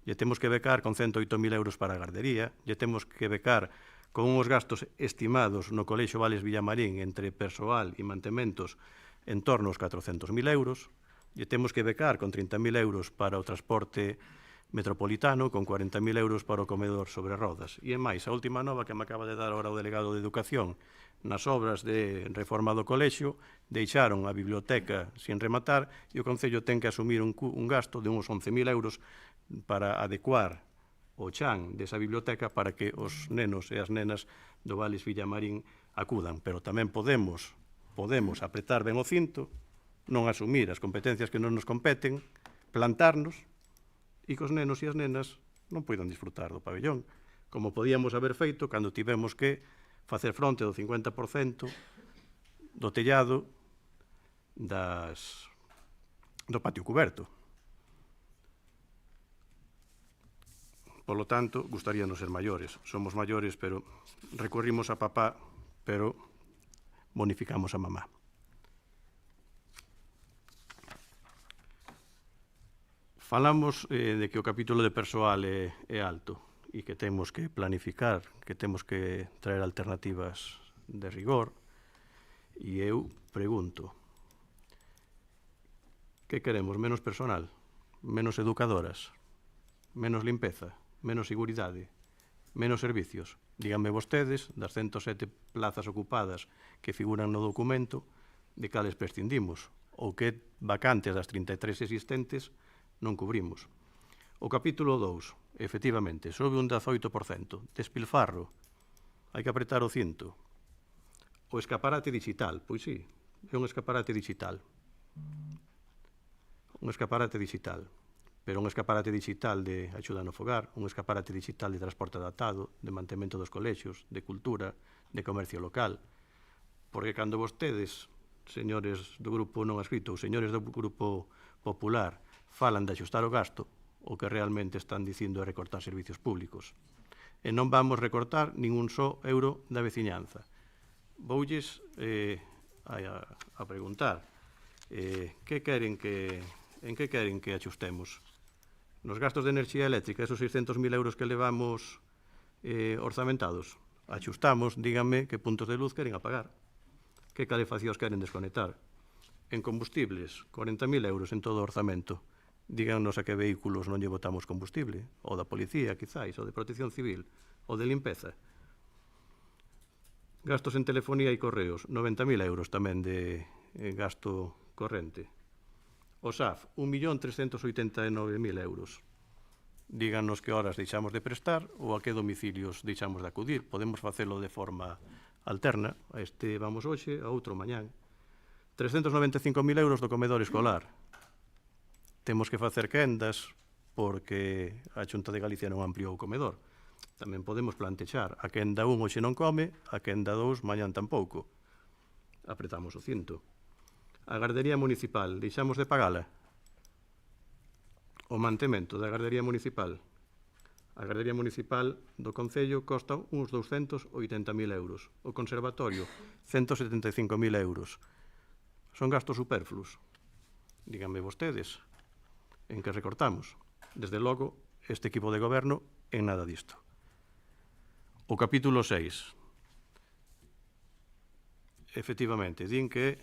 lle temos que becar con 108.000 euros para a gardería, lle temos que becar con uns gastos estimados no Colexio Vales Villamarín entre persoal e mantementos en torno aos 400.000 euros, lle temos que becar con 30.000 euros para o transporte metropolitano, con 40.000 euros para o comedor sobre rodas. E é máis, a última nova que me acaba de dar ahora o delegado de Educación, nas obras de reforma do colexio, deixaron a biblioteca sin rematar e o Concello ten que asumir un gasto de uns 11.000 euros para adecuar o chan desa biblioteca para que os nenos e as nenas do Vales Villamarín acudan. Pero tamén podemos apretar ben o cinto, non asumir as competencias que non nos competen, plantarnos e que os nenos e as nenas non poidan disfrutar do pabellón, como podíamos haber feito cando tivemos que facer fronte do 50% do tellado do patio cuberto. Polo tanto, gustaríanos ser maiores. Somos maiores, pero recurrimos a papá, pero bonificamos a mamá. Falamos de que o capítulo de persoal é alto e que temos que planificar, que temos que traer alternativas de rigor. E eu pregunto, que queremos? Menos personal? Menos educadoras? Menos limpeza? Menos seguridade? Menos servicios? Díganme vostedes, das 107 plazas ocupadas que figuran no documento, de cales prescindimos, ou que vacantes das 33 existentes non cubrimos. O capítulo 2, efectivamente, sobe un 18%. Despilfarro, hai que apretar o cinto. O escaparate digital, pois sí, é un escaparate digital. Un escaparate digital. Pero un escaparate digital de axuda no fogar, un escaparate digital de transporte adaptado, de mantemento dos colexios, de cultura, de comercio local. Porque cando vostedes, señores do grupo non adscrito, ou señores do grupo Popular falan de axustar o gasto, o que realmente están dicindo é recortar servicios públicos. E non vamos recortar ningún só euro da veciñanza. Voulles a preguntar en que queren que axustemos? Nos gastos de enerxía eléctrica, esos 600.000 euros que levamos orzamentados, axustamos, díganme que puntos de luz queren apagar, que calefaccións queren desconectar. En combustibles, 40.000 euros en todo o orzamento. Díganos a que vehículos non lle botamos combustible, o da policía, quizáis, o de protección civil, o de limpeza. Gastos en telefonía e correos, 90.000 euros tamén de gasto corrente. O SAF, 1.389.000 euros. Díganos que horas deixamos de prestar ou a que domicilios deixamos de acudir. Podemos facelo de forma alterna. A este vamos hoxe, a outro mañán. 395.000 euros do comedor escolar. Temos que facer quendas porque a Xunta de Galicia non ampliou o comedor. Tamén podemos plantexar a quenda 1 hoxe non come, a quenda 2 mañán tampouco. Apretamos o cinto. A gardería municipal, deixamos de pagala? O mantemento da gardería municipal. A gardería municipal do Concello costa uns 280.000 euros. O conservatorio, 175.000 euros. Son gastos superfluos. Díganme vostedes en que recortamos. Desde logo, este equipo de goberno en nada disto. O capítulo 6. Efectivamente, din que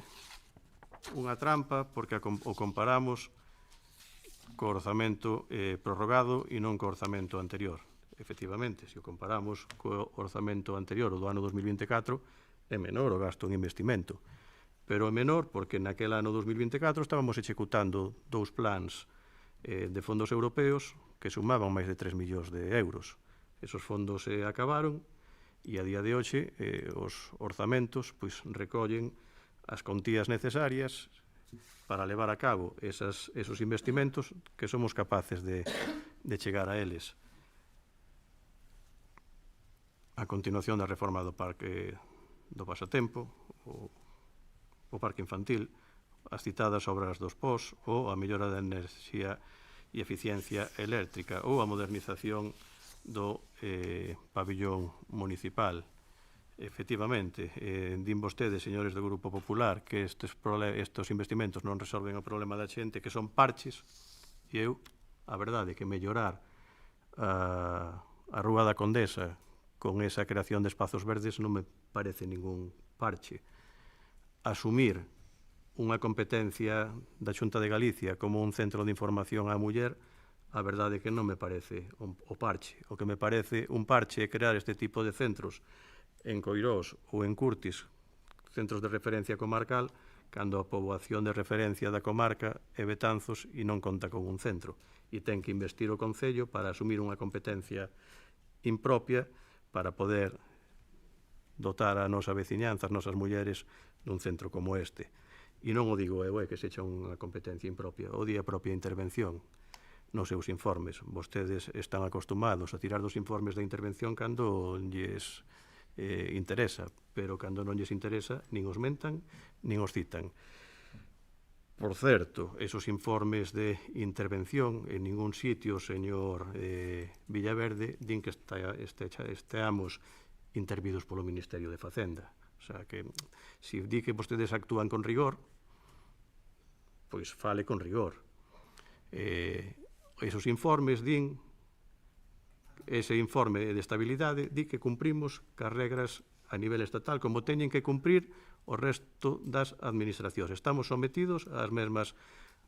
unha trampa porque o comparamos co orzamento prorrogado e non co orzamento anterior. Efectivamente, se o comparamos co orzamento anterior, o do ano 2024, é menor o gasto en investimento. Pero é menor porque naquele ano 2024 estábamos executando 2 plans de fondos europeos que sumaban máis de 3 millóns de euros. Esos fondos acabaron e a día de hoxe os orzamentos recollen as contías necesarias para levar a cabo esos investimentos que somos capaces de chegar a eles. A continuación da reforma do parque do pasatempo, o parque infantil, as citadas obras dos POS ou a mellora da enerxía e eficiencia eléctrica ou a modernización do pabillón municipal. Efectivamente, din vostedes, señores do Grupo Popular, que estes investimentos non resolven o problema da xente, que son parches, e eu, a verdade, que mellorar a Rúa da Condesa con esa creación de espazos verdes non me parece ningún parche. Asumir unha competencia da Xunta de Galicia como un centro de información á muller, a verdade que non me parece o parche. O que me parece un parche é crear este tipo de centros en Coirós ou en Curtis, centros de referencia comarcal, cando a poboación de referencia da comarca é Betanzos e non conta con un centro. E ten que investir o Concello para asumir unha competencia impropia para poder dotar a nosa veciñanza, as nosas mulleres, dun centro como este. E non o digo eu, que sexa unha competencia impropia, o di a propia intervención nos seus informes. Vostedes están acostumados a tirar dos informes da intervención cando lles interesa, pero cando non lles interesa nin os mentan, nin os citan. Por certo, esos informes de intervención en ningún sitio, señor Villaverde, din que esteamos intervidos polo Ministerio de Facenda. O sea, que se di que vostedes actúan con rigor, pois fale con rigor. Esos informes din, ese informe de estabilidade di que cumprimos cas regras a nivel estatal como teñen que cumprir o resto das administracións. Estamos sometidos ás mesmas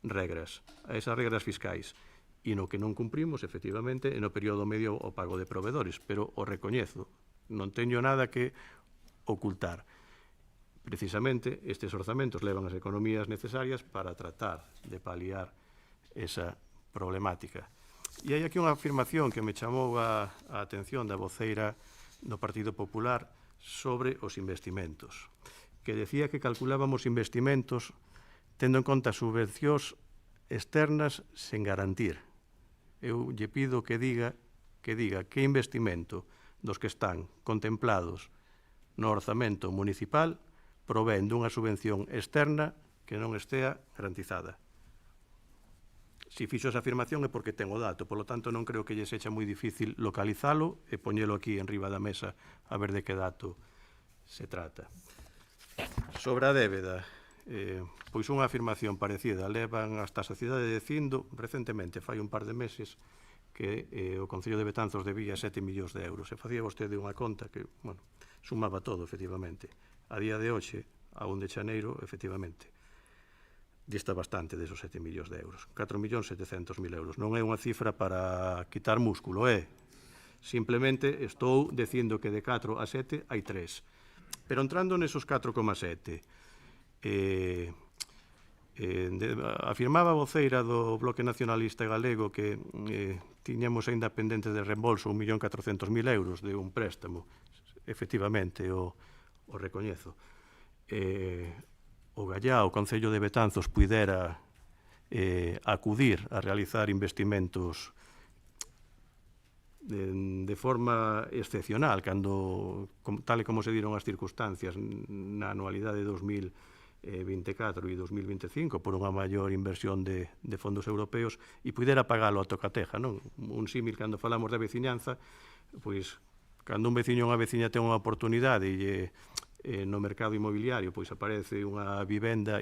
regras, a esas regras fiscais. E no que non cumprimos, efectivamente, no período medio o pago de proveedores, pero o recoñezo, non teño nada que ocultar. Precisamente, estes orzamentos levan as economías necesarias para tratar de paliar esa problemática. E hai aquí unha afirmación que me chamou a atención da voceira do Partido Popular sobre os investimentos, que decía que calculábamos investimentos tendo en conta subvencións externas sen garantir. Eu lle pido que diga que investimento dos que están contemplados no orzamento municipal provén dunha subvención externa que non estea garantizada. Si fixo esa afirmación é porque ten o dato, polo tanto non creo que lle sexa moi difícil localizalo e poñelo aquí en riba da mesa a ver de que dato se trata. Sobre a débeda, pois unha afirmación parecida levan hasta a sociedade dicindo recentemente, fai un par de meses, que o Concello de Betanzos debía 7 millóns de euros. E facía vostede unha conta que, bueno, sumaba todo, efectivamente. A día de hoxe, a 1 de xaneiro, efectivamente, dista bastante desos 7 millóns de euros. 4.700.000 euros. Non é unha cifra para quitar músculo, é. Simplemente estou dicindo que de 4 a 7 hai 3. Pero entrando nesos 4,7, afirmaba a voceira do Bloque Nacionalista Galego que tiñamos aínda pendente de reembolso 1.400.000 euros de un préstamo. Efectivamente, o recoñezo. O Gallá, o Concello de Betanzos, puidera acudir a realizar investimentos de forma excepcional, cando, tal e como se diron as circunstancias na anualidade de 2024 e 2025 por unha maior inversión de fondos europeos e puidera pagalo a tocateja, non? Un símil cando falamos de veciñanza, pois cando un veciño ou unha veciña ten unha oportunidade e no mercado inmobiliario pois aparece unha vivenda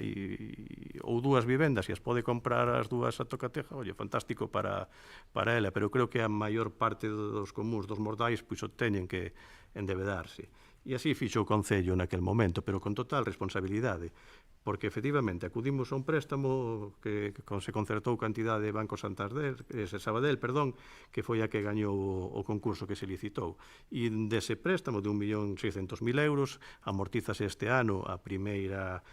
ou dúas vivendas e as pode comprar as dúas a tocateja, oye, fantástico para ela, pero creo que a maior parte dos comuns, dos mortais, pois o teñen que endebedarse. E así fixo o Concello naquel momento, pero con total responsabilidade, porque efectivamente acudimos a un préstamo que se concertou cantidade de Banco Sabadell, que foi a que gañou o concurso que se licitou. E dese préstamo de 1.600.000 euros amortízase este ano a primeira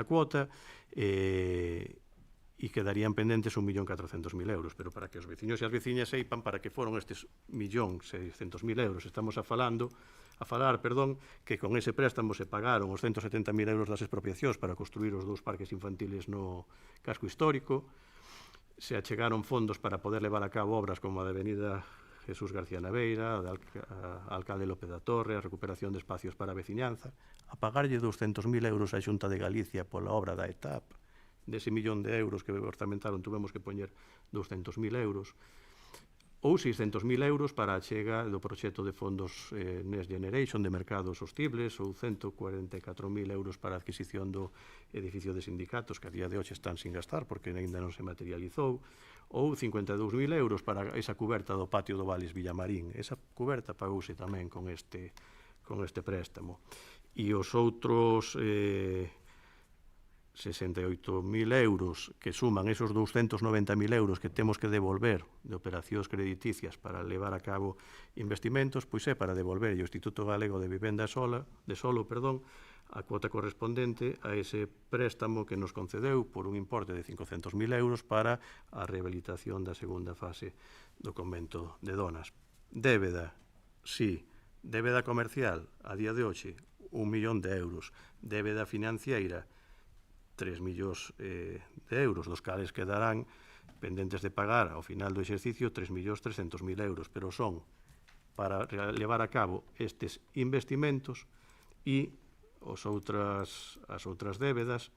cuota e quedarían pendentes 1.400.000 euros, pero para que os veciños e as veciñas seipan para que foron estes 1.600.000 euros. Estamos a falar, que con ese préstamo se pagaron os 170.000 euros das expropiacións para construir os 2 parques infantiles no casco histórico, se achegaron fondos para poder levar a cabo obras como a da Avenida Jesús García Naveira, a Alcalde López da Torre, a recuperación de espacios para a veciñanza, a pagarlle 200.000 euros á Xunta de Galicia pola obra da ETAP, dese 1.000.000 de euros que orçamentaron tuvemos que poñer 200.000 euros, ou 600.000 euros para a chega do proxecto de fondos Next Generation de mercados sostibles, ou 144.000 euros para a adquisición do edificio de sindicatos, que a día de hoxe están sin gastar porque ainda non se materializou, ou 52.000 euros para esa cuberta do patio do Vales Villamarín. Esa cuberta pagouse tamén con este préstamo. E os outros 68.000 euros que suman esos 290.000 euros que temos que devolver de operacións crediticias para levar a cabo investimentos, pois é para devolver ao Instituto Galego de Vivenda Solo, a cuota correspondente a ese préstamo que nos concedeu por un importe de 500.000 euros para a rehabilitación da segunda fase do convento de Donas. Débeda, sí. Débeda comercial, a día de hoxe, 1.000.000 de euros. Débeda financiera, 3 millóns de euros, dos cales quedarán pendentes de pagar ao final do exercicio 3.300.000 euros, pero son para levar a cabo estes investimentos e as outras débedas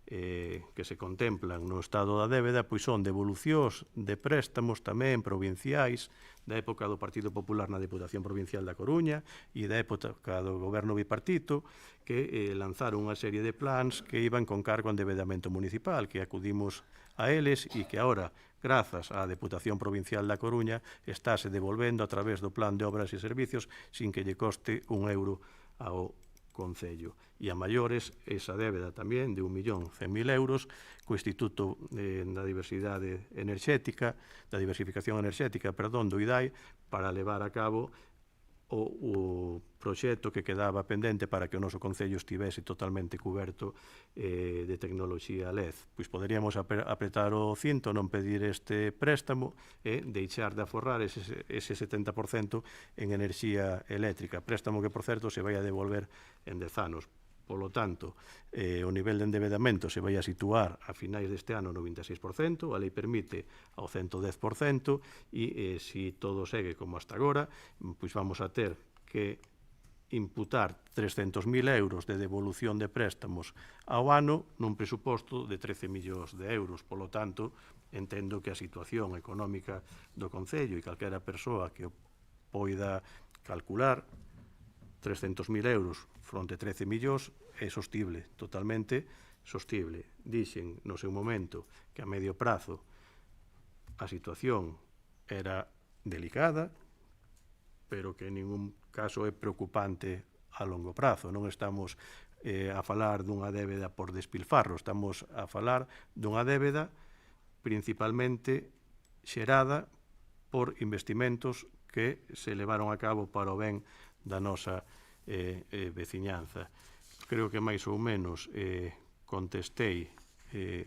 que se contemplan no estado da débeda pois son devolucións de préstamos tamén provinciais da época do Partido Popular na Deputación Provincial da Coruña e da época do goberno bipartito que lanzaron unha serie de plans que iban con cargo a endebedamento municipal, que acudimos a eles e que agora, grazas á Deputación Provincial da Coruña, estáse devolvendo a través do Plan de Obras e Servicios sin que lle coste un euro ao Concello. E a maiores, esa débeda tamén de 1.100.000 euros co Instituto da Diversificación Enerxética, do IDAI, para levar a cabo o proxecto que quedaba pendente para que o noso Concello estivese totalmente cuberto de tecnoloxía LED. Pois poderíamos apretar o cinto, non pedir este préstamo e deixar de aforrar ese 70% en enerxía eléctrica. Préstamo que, por certo, se vai a devolver en 10 anos. Polo tanto, o nivel de endebedamento se vai a situar a finais deste ano no 26%, a lei permite ao 110%, e se todo segue como hasta agora, pois vamos a ter que imputar 300.000 euros de devolución de préstamos ao ano nun presuposto de 13 millóns de euros. Polo tanto, entendo que a situación económica do Concello e calquera persoa que o poida calcular 300.000 euros fronte 13 millóns é sostible, totalmente sostible. Dixen no seu momento que a medio prazo a situación era delicada, pero que en ningún caso é preocupante a longo prazo. Non estamos a falar dunha débeda por despilfarro, estamos a falar dunha débeda principalmente xerada por investimentos que se levaron a cabo para o ben da nosa veciñanza. Creo que máis ou menos contestei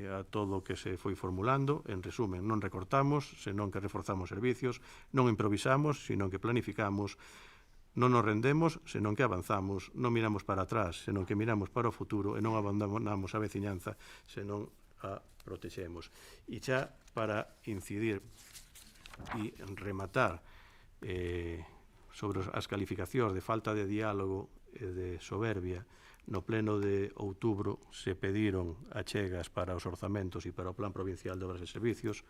a todo o que se foi formulando. En resumen, non recortamos, senón que reforzamos servicios, non improvisamos, senón que planificamos, non nos rendemos, senón que avanzamos, non miramos para atrás, senón que miramos para o futuro e non abandonamos a veciñanza, senón a protexemos. E xa para incidir e rematar sobre as calificacións de falta de diálogo e de soberbia, no pleno de outubro se pediron achegas para os orzamentos e para o Plan Provincial de Obras e Servicios.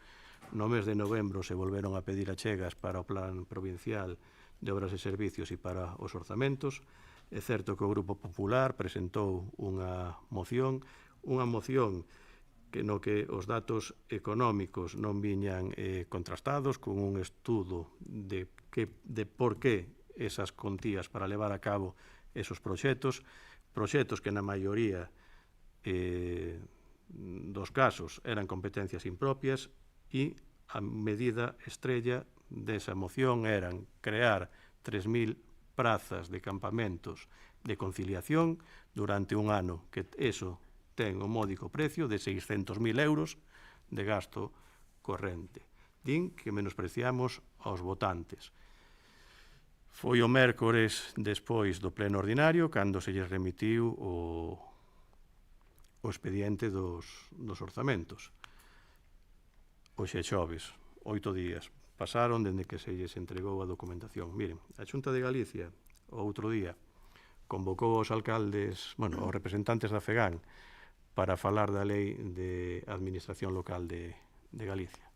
No mes de novembro se volveron a pedir achegas para o Plan Provincial de Obras e Servicios e para os orzamentos. É certo que o Grupo Popular presentou unha moción que no que os datos económicos non viñan contrastados con un estudo de por que esas contías para levar a cabo esos proxectos que na maioría dos casos eran competencias impropias, e a medida estrella desa moción eran crear 3.000 prazas de campamentos de conciliación durante un ano, que eso ten o módico precio de 600.000 euros de gasto corrente. Din que menospreciamos aos votantes. Foi o mércores despois do pleno ordinario cando se lles remitiu o expediente dos orzamentos. Hoxe xoves, 8 días pasaron dende que se lles entregou a documentación. Miren, a Xunta de Galicia o outro día convocou aos alcaldes, aos representantes da FEGAN para falar da lei de administración local de Galicia.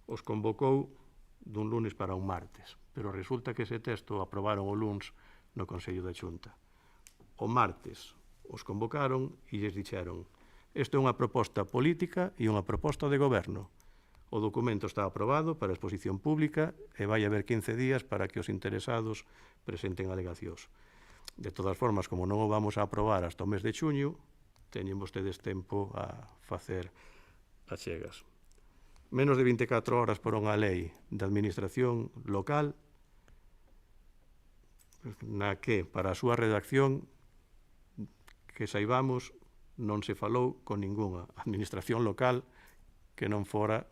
Os convocou dun lunes para un martes, pero resulta que ese texto aprobaron o luns no Consello da Xunta. O martes os convocaron e lles dixeron: isto é unha proposta política e unha proposta de goberno. O documento está aprobado para exposición pública e vai haber 15 días para que os interesados presenten alegacións. De todas formas, como non o vamos a aprobar hasta o mes de xuño, teñen vostedes tempo a facer achegas. Menos de 24 horas por unha lei de administración local na que, para a súa redacción, que saibamos, non se falou con ningunha administración local que non fora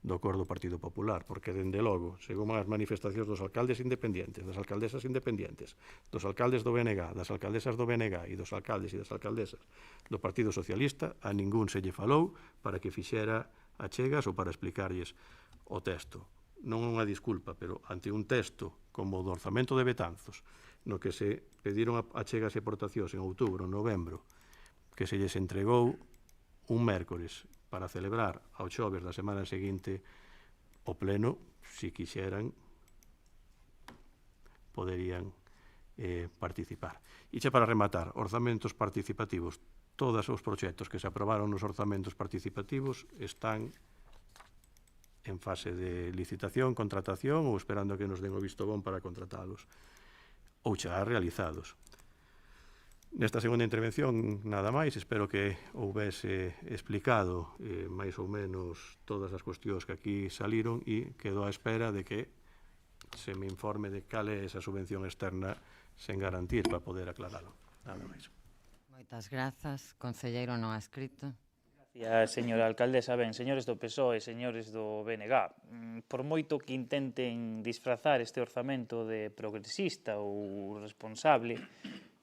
do acordo do Partido Popular, porque, dende logo, según as manifestacións dos alcaldes independentes, das alcaldesas independentes, dos alcaldes do BNG, das alcaldesas do BNG e dos alcaldes e das alcaldesas do Partido Socialista, a ningún se lle falou para que fixera achegas ou para explicarlles o texto. Non é unha disculpa, pero ante un texto como o do orzamento de Betanzos, no que se pediron achegas e aportacións en outubro, novembro, que se lles entregou un mércores para celebrar ao xoves da semana seguinte o pleno, se quixeran, poderían participar. E xa para rematar, orzamentos participativos. Todos os proxectos que se aprobaron nos orzamentos participativos están en fase de licitación, contratación ou esperando a que nos den o visto bon para contratalos, ou xa realizados. Nesta segunda intervención, nada máis. Espero que houvese explicado máis ou menos todas as cuestións que aquí saliron e quedo á espera de que se me informe de cal é esa subvención externa sen garantir para poder aclaralo. Nada máis. Moitas grazas. Concelleiro non adscrito. Gracias, señora alcaldesa. Ben, señores do PSOE, señores do BNG, por moito que intenten disfrazar este orzamento de progresista ou responsable,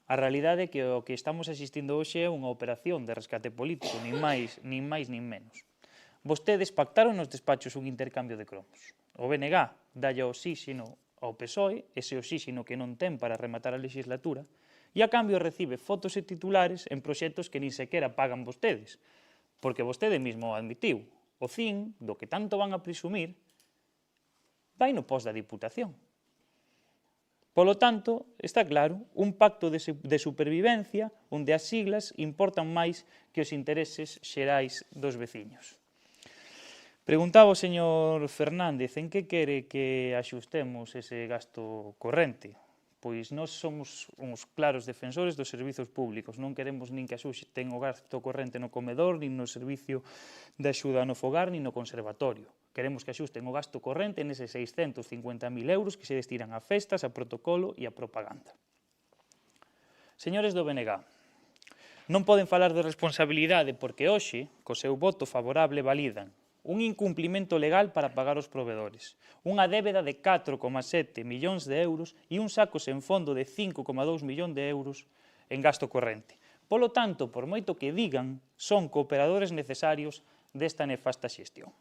a realidade é que o que estamos asistindo hoxe é unha operación de rescate político, nin máis nin menos. Vostedes pactaron nos despachos un intercambio de cromos. O BNG dalle oxíxeno ao PSOE, ese oxíxeno que non ten para rematar a legislatura, e a cambio recibe fotos e titulares en proxectos que nin sequera pagan vostedes, porque vostede mesmo admitiu, o CIN, do que tanto van a presumir, vai no pos da Diputación. Polo tanto, está claro, un pacto de supervivencia onde as siglas importan máis que os intereses xerais dos veciños. Preguntaba o señor Fernández en que quere que axustemos ese gasto corrente. Pois nós somos uns claros defensores dos servizos públicos. Non queremos nin que axusten o gasto corrente no comedor, nin no servicio de axuda no fogar, nin no conservatorio. Queremos que axusten o gasto corrente neses 650.000 euros que se destinan a festas, a protocolo e a propaganda. Señores do BNG, non poden falar de responsabilidade porque hoxe, co seu voto favorable, validan un incumplimento legal para pagar os provedores, unha débeda de 4,7 millóns de euros e un saco sen fondo de 5,2 millóns de euros en gasto corrente. Polo tanto, por moito que digan, son cooperadores necesarios desta nefasta xestión.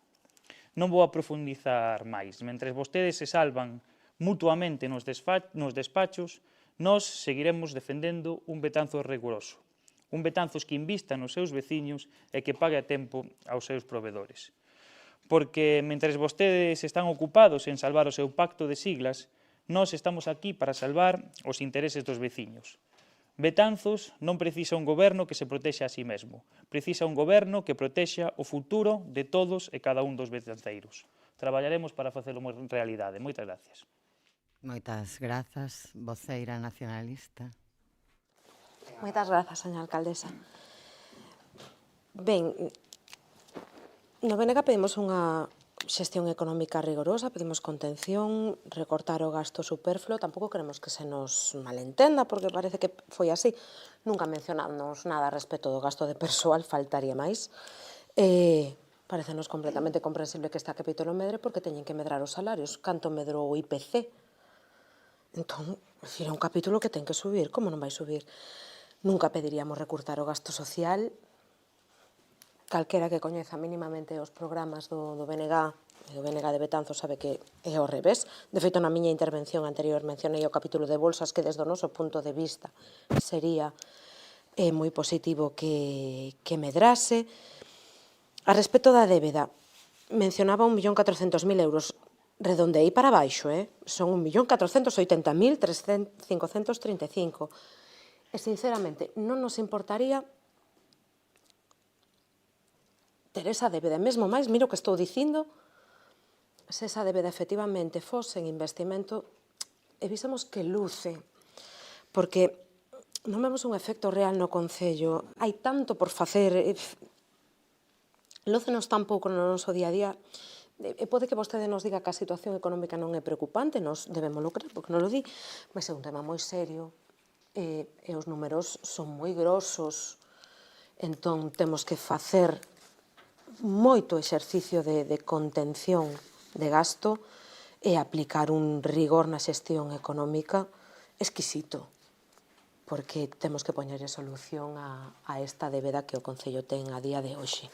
Non vou a profundizar máis. Mentres vostedes se salvan mutuamente nos despachos, nós seguiremos defendendo un Betanzos riguroso, un Betanzos que invista nos seus veciños e que pague a tempo aos seus provedores. Porque, mentres vostedes están ocupados en salvar o seu pacto de siglas, nós estamos aquí para salvar os intereses dos veciños. Betanzos non precisa un goberno que se protexa a sí mesmo, precisa un goberno que protexa o futuro de todos e cada un dos betanceiros. Traballaremos para facelo realidade. Moitas gracias. Moitas grazas, voceira nacionalista. Moitas grazas, señora alcaldesa. Ben, no BNG pedimos unha xestión económica rigorosa, pedimos contención, recortar o gasto superfluo, tampouco queremos que se nos malentenda, porque parece que foi así. Nunca mencionamos nada respecto do gasto de persoal, faltaría máis. Parecenos completamente comprensible que este capítulo medre porque teñen que medrar os salarios. Canto medrou o IPC? Entón, é un capítulo que ten que subir. Como non vai subir? Nunca pediríamos recortar o gasto social. Calquera que coñeza mínimamente os programas do BNG e do BNG de Betanzos sabe que é ao revés. De feito, na miña intervención anterior mencionei o capítulo de bolsas que desde o noso punto de vista sería moi positivo que medrase. A respecto da débeda, mencionaba 1.400.000 euros. Redondeei para baixo, son 1.480.535. E, sinceramente, non nos importaría ter esa débeda. Mesmo máis, miro o que estou dicindo, se esa débeda efectivamente fose en investimento, e vísemos que luce, porque non vemos un efecto real no Concello. Hai tanto por facer, lúcenos tan pouco no noso día a día, e pode que vostede nos diga que a situación económica non é preocupante, nos debemos lucrar, porque non lo di, mas é un tema moi serio, e os números son moi grosos, entón temos que facer moito exercicio de contención de gasto e aplicar un rigor na xestión económica exquisito, porque temos que poñerlle solución a esta débeda que o Concello ten a día de hoxe.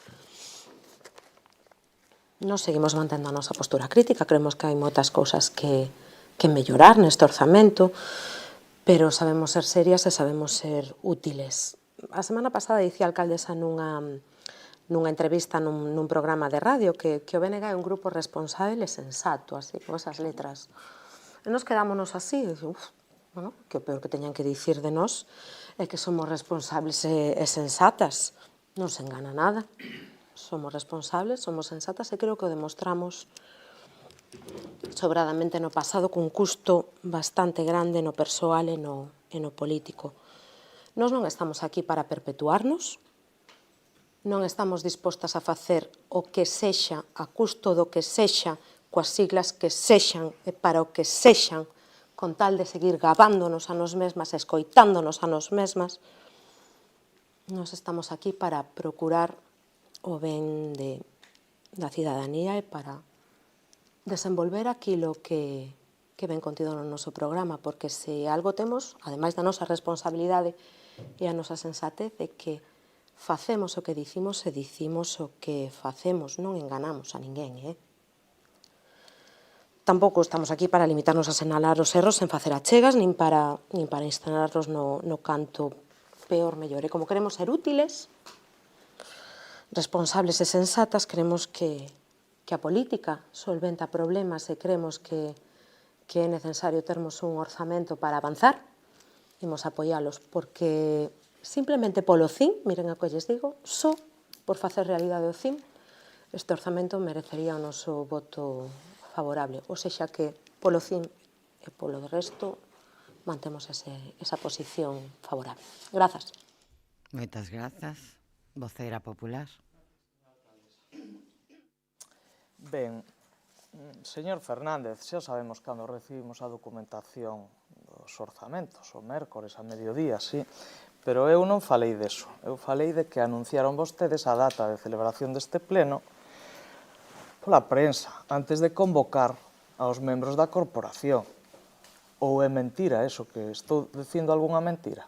Nos seguimos mantendo a nosa postura crítica, creemos que hai moitas cousas que mellorar neste orzamento, pero sabemos ser serias e sabemos ser útiles. A semana pasada dicía a alcaldesa nunha entrevista nun programa de radio que o BNG é un grupo responsable e sensato, así, con esas letras. E nos quedámonos así, que o peor que teñan que dicir de nós é que somos responsables e sensatas. Non se engana nada. Somos responsables, somos sensatas e creo que o demostramos sobradamente no pasado cun custo bastante grande no persoal e no político. Nós non estamos aquí para perpetuarnos, non estamos dispostas a facer o que sexa, a custo do que sexa, coas siglas que sexan e para o que sexan, con tal de seguir gabándonos a nos mesmas, escoitándonos a nos mesmas. Nós estamos aquí para procurar o ben da cidadanía e para desenvolver aquilo que ven contido no noso programa, porque se algo temos, ademais da nosa responsabilidade e a nosa sensatez, é que facemos o que dicimos e dicimos o que facemos, non enganamos a ninguén. tampouco estamos aquí para limitarnos a señalar os erros sen facer achegas, nin para instalarlos no canto peor mellor. E como queremos ser útiles, responsables e sensatas, creemos que a política solventa problemas e creemos que é necesario termos un orzamento para avanzar, imos apoialos, porque simplemente polo CIM, miren a que lles digo, só por facer realidade o CIM, este orzamento merecería o noso voto favorable. Ou sexa que polo CIM e polo resto mantemos esa posición favorable. Grazas. Moitas grazas. Voceira popular. Ben, señor Fernández, xa sabemos cando recibimos a documentación dos orzamentos, o mércores a mediodía, sí, pero eu non falei deso. Eu falei de que anunciaron vostedes a data de celebración deste pleno pola prensa, antes de convocar aos membros da corporación. Ou é mentira eso, que estou dicindo algunha mentira?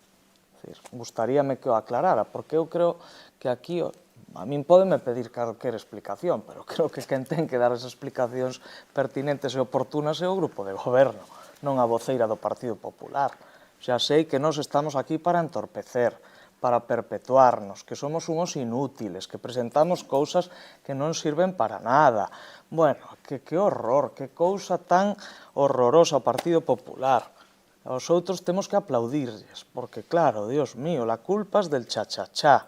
Gustaríame que o aclarara, porque eu creo que aquí, a min pódeme pedir calquer explicación, pero creo que quen ten que dar esas explicacións pertinentes e oportunas é o grupo de goberno, non a voceira do Partido Popular. Xa sei que nós estamos aquí para entorpecer, para perpetuarnos, que somos unos inútiles, que presentamos cousas que non sirven para nada. Bueno, que horror, que cousa tan horrorosa o Partido Popular. Aos outros temos que aplaudirlles, porque claro, Dios mío, la culpa es del cha-cha-cha.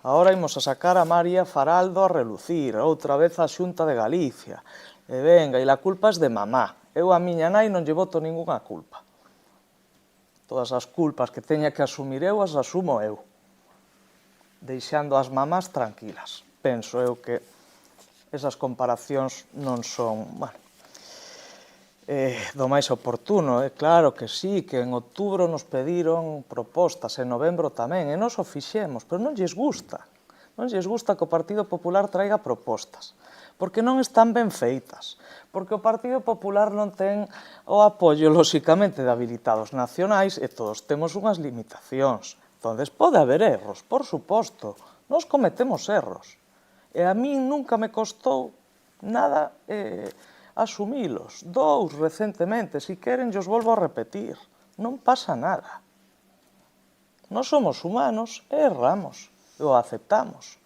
Ahora imos a sacar a María Faraldo a relucir, outra vez a Xunta de Galicia. E venga, e la culpa es de mamá. Eu a miña nai non lle boto ningunha culpa. Todas as culpas que teña que asumir eu, as asumo eu. Deixando as mamás tranquilas. Penso eu que esas comparacións non son, bueno, do máis oportuno. É claro que sí, que en outubro nos pediron propostas, en novembro tamén, e nos o fixemos, pero non lles gusta. Non lles gusta que o Partido Popular traiga propostas, porque non están ben feitas, porque o Partido Popular non ten o apoio, lóxicamente, de habilitados nacionais, e todos temos unhas limitacións. Entonces, pode haber erros, por suposto, nós cometemos erros, e a mí nunca me costou nada asumilos. Dous recentemente, si queren, os volvo a repetir. Non pasa nada. Nós somos humanos e erramos, e o aceptamos.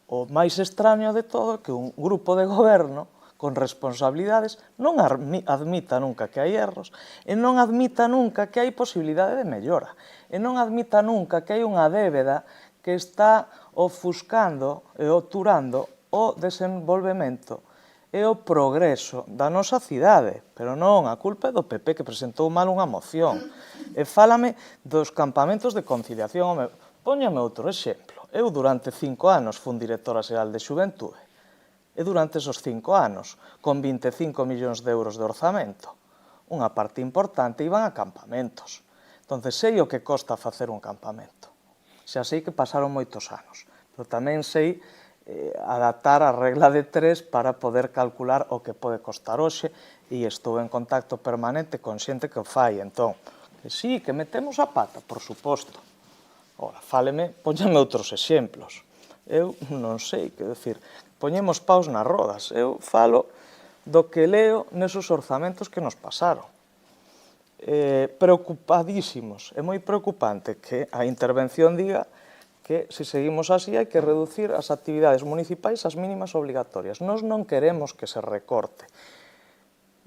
O máis extraño de todo é que un grupo de goberno con responsabilidades non admita nunca que hai erros e non admita nunca que hai posibilidade de mellora e non admita nunca que hai unha débeda que está ofuscando e obturando o desenvolvemento e o progreso da nosa cidade, pero non, a culpa é do PP que presentou mal unha moción. E fálame dos campamentos de conciliación. Póñame outro exemplo. Eu durante 5 anos fun directora xeral de Xuventude e durante esos 5 anos, con 25 millóns de euros de orzamento, unha parte importante iban a campamentos. Entón, sei o que costa facer un campamento. Xa sei que pasaron moitos anos, pero tamén sei adaptar a regla de 3 para poder calcular o que pode costar hoxe e estou en contacto permanente con xente que o fai. Entón, que sí, que metemos a pata, por suposto. Ora, póñame outros exemplos. Eu non sei, quero dicir, poñemos paus nas rodas. Eu falo do que leo nesos orzamentos que nos pasaron. Preocupadísimos, é moi preocupante que a intervención diga que se seguimos así hai que reducir as actividades municipais ás mínimas obligatorias. Nós non queremos que se recorte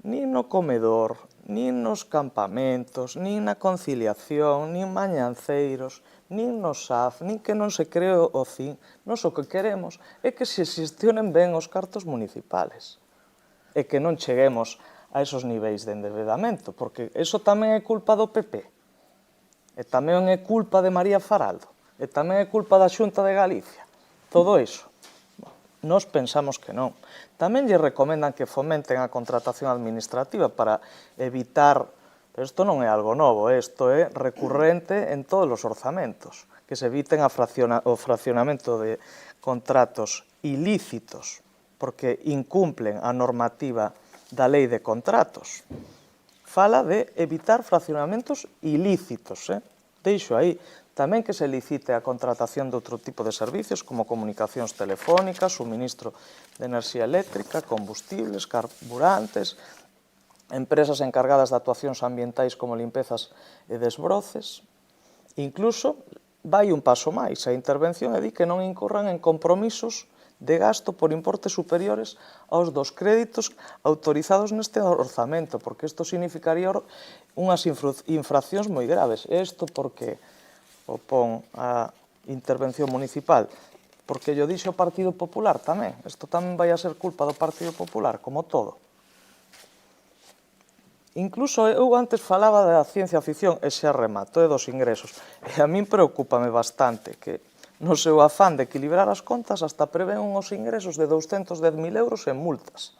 nin no comedor, nin nos campamentos, nin na conciliación, nin mañanceiros, nin no SAF, nin que non se cree o CIN. Nós o que queremos é que se xestionen ben os cartos municipales e que non cheguemos a esos niveis de endeudamento, porque eso tamén é culpa do PP e tamén é culpa de María Faraldo. E tamén é culpa da Xunta de Galicia. Todo iso. Nós pensamos que non. Tamén lle recomendan que fomenten a contratación administrativa para evitar, pero isto non é algo novo, isto é recurrente en todos os orzamentos, que se eviten o fraccionamento de contratos ilícitos, porque incumplen a normativa da lei de contratos. Fala de evitar fraccionamentos ilícitos, deixo aí. Tamén que se licite a contratación de outro tipo de servicios como comunicacións telefónicas, suministro de enerxía eléctrica, combustibles, carburantes, empresas encargadas de actuacións ambientais como limpezas e desbroces. Incluso vai un paso máis, a intervención e di que non incorran en compromisos de gasto por importes superiores aos dos créditos autorizados neste orzamento, porque isto significaría unhas infraccións moi graves. E isto porque o pon a intervención municipal? Porque yo dixo o Partido Popular tamén. Isto tamén vai a ser culpa do Partido Popular, como todo. Incluso eu antes falaba da ciencia ficción e xa remato, e dos ingresos. E a min preocúpame bastante que no seu afán de equilibrar as contas hasta prevén uns ingresos de 210.000 euros en multas.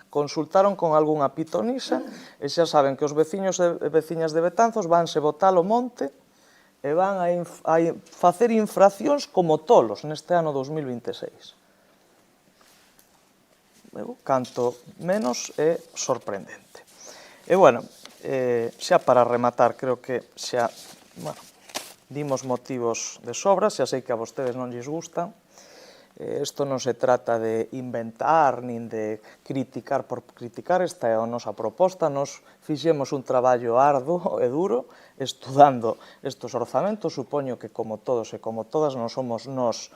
Consultaron con algunha pitonisa e xa saben que os veciños e veciñas de Betanzos vanse botar ao monte e van a facer infraccións como tolos neste ano 2026. Canto menos é sorprendente. E, bueno, xa para rematar, creo que xa, dimos motivos de sobra, xa sei que a vostedes non lles gustan. Isto non se trata de inventar, nin de criticar por criticar, esta é a nosa proposta. Nos fixemos un traballo arduo e duro estudando estes orzamentos. Supoño que como todos e como todas non somos nós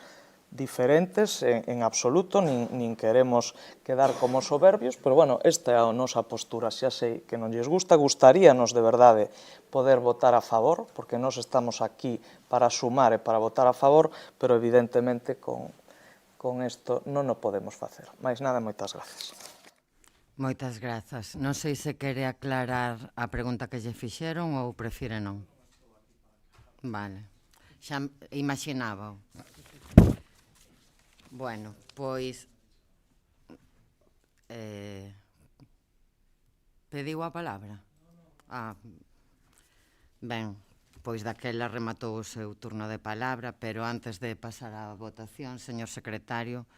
diferentes en absoluto, nin queremos quedar como soberbios, pero, bueno, esta é a nosa postura. Xa sei que non lles gusta, gustaríanos de verdade poder votar a favor, porque nós estamos aquí para sumar e para votar a favor, pero evidentemente con isto non o podemos facer. Mais nada, moitas grazas. Moitas grazas. Non sei se quere aclarar a pregunta que lle fixeron ou prefire non. Vale. Xa imaginaba. Bueno, pois pediu a palabra? Ben, pois daquela rematou o seu turno de palabra, pero antes de pasar á votación, señor secretario,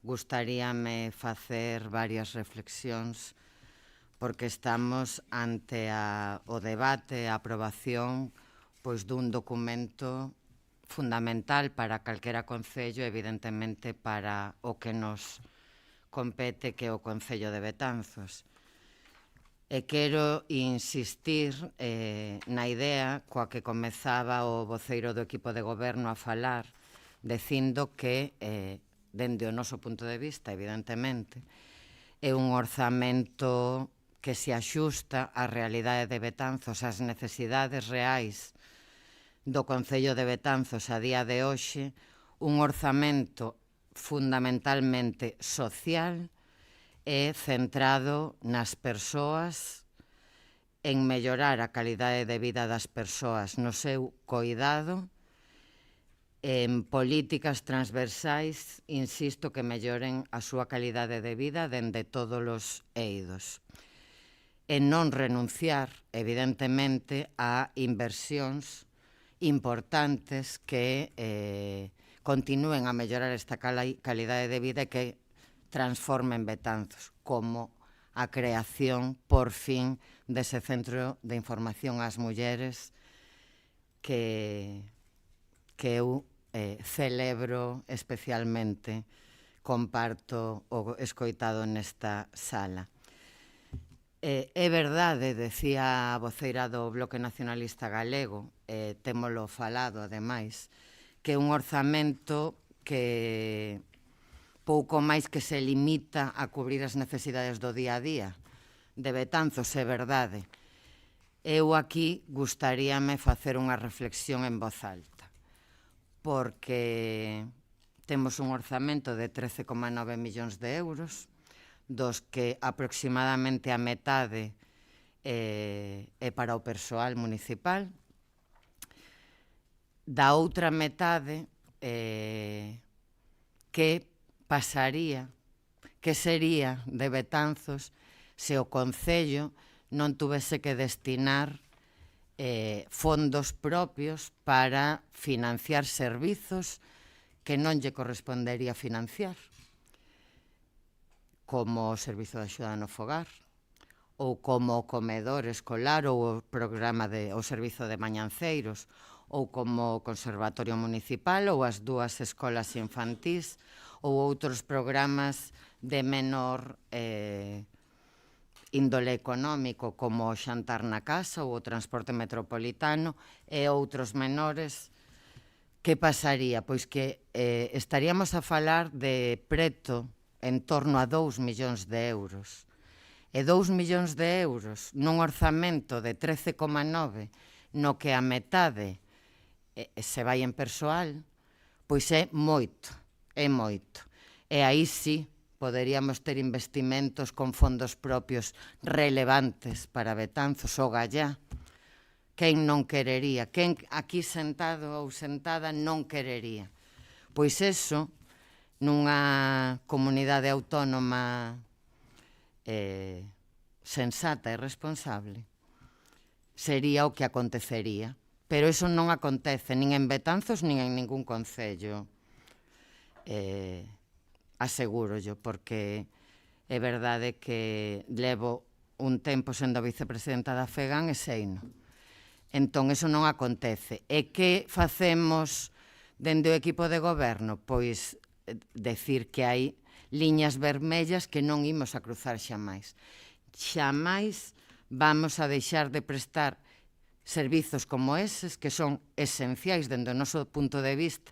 gustaríame facer varias reflexións porque estamos ante o debate e a aprobación pois dun documento fundamental para calquera concello, evidentemente para o que nos compete, que é o Concello de Betanzos. E quero insistir na idea coa que comezaba o voceiro do equipo de goberno a falar, dicindo que, dende o noso punto de vista, evidentemente, é un orzamento que se axusta á realidade de Betanzos, ás necesidades reais do Concello de Betanzos a día de hoxe, un orzamento fundamentalmente social e centrado nas persoas, en mellorar a calidade de vida das persoas no seu coidado, en políticas transversais, insisto, que melloren a súa calidade de vida dende todos os eidos. E non renunciar, evidentemente, a inversións importantes que continúen a mellorar esta calidade de vida e que transformen Betanzos, como a creación, por fin, dese centro de información ás mulleres que eu celebro especialmente, comparto o escoitado nesta sala. É verdade, decía a voceira do Bloque Nacionalista Galego, témolo falado, ademais, que é un orzamento que pouco máis que se limita a cubrir as necesidades do día a día de Betanzos, é verdade. Eu aquí gustaríame facer unha reflexión en voz alta, porque temos un orzamento de 13,9 millóns de euros, dos que aproximadamente a metade é para o persoal municipal. Da outra metade, que pasaría, que sería de Betanzos se o Concello non tuvese que destinar fondos propios para financiar servizos que non lle correspondería financiar, como o Servizo de Axuda no Fogar, ou como o comedor escolar ou o programa o servizo de mañanceiros, ou como o Conservatorio Municipal ou as dúas escolas infantís, ou outros programas de menor índole económico, como o xantar na casa ou o transporte metropolitano, e outros menores, que pasaría? Pois que estaríamos a falar de preto en torno a 2 millóns de euros. E 2 millóns de euros nun orzamento de 13,9, no que a metade se vai en persoal, pois é moito, é moito. E aí sí poderíamos ter investimentos con fondos propios relevantes para Betanzos ou Gallá. Quen non querería? Quen aquí sentado ou sentada non querería? Pois eso, nunha comunidade autónoma sensata e responsable, sería o que acontecería. Pero eso non acontece nin en Betanzos nin en ningún concello. Asegúrollo, porque é verdade que levo un tempo sendo vicepresidenta da FEGAN e seino. Entón, eso non acontece. E que facemos dende o equipo de goberno? Pois decir que hai liñas vermellas que non imos a cruzar xamais. Xamais vamos a deixar de prestar servizos como eses, que son esenciais dende o noso punto de vista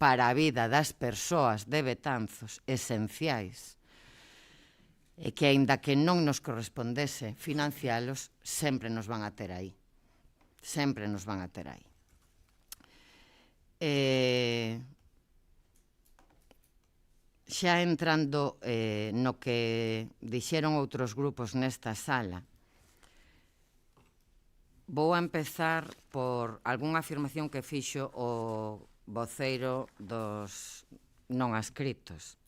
para a vida das persoas de Betanzos, esenciais, e que, aínda que non nos correspondese financialos, sempre nos van a ter aí. Sempre nos van a ter aí. Xa entrando no que dixeron outros grupos nesta sala, vou a empezar por algunha afirmación que fixo o voceiro dos non adscritos.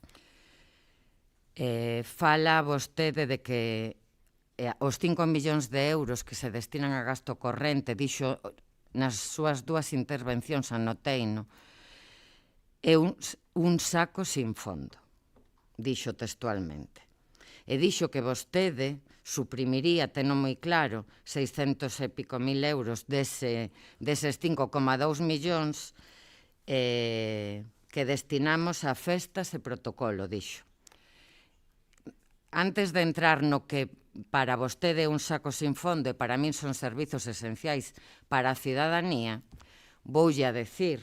Fala vostede de que os 5 millóns de euros que se destinan a gasto corrente, dixo nas súas dúas intervencións, anoteino, é un saco sin fondo, dixo textualmente. E dixo que vostede suprimiría, teno moi claro, 600 e pico mil euros deses 5,2 millóns que destinamos a festas e protocolo, dixo. Antes de entrar no que para vostede é un saco sin fondo e para min son servizos esenciais para a cidadanía, voulle a decir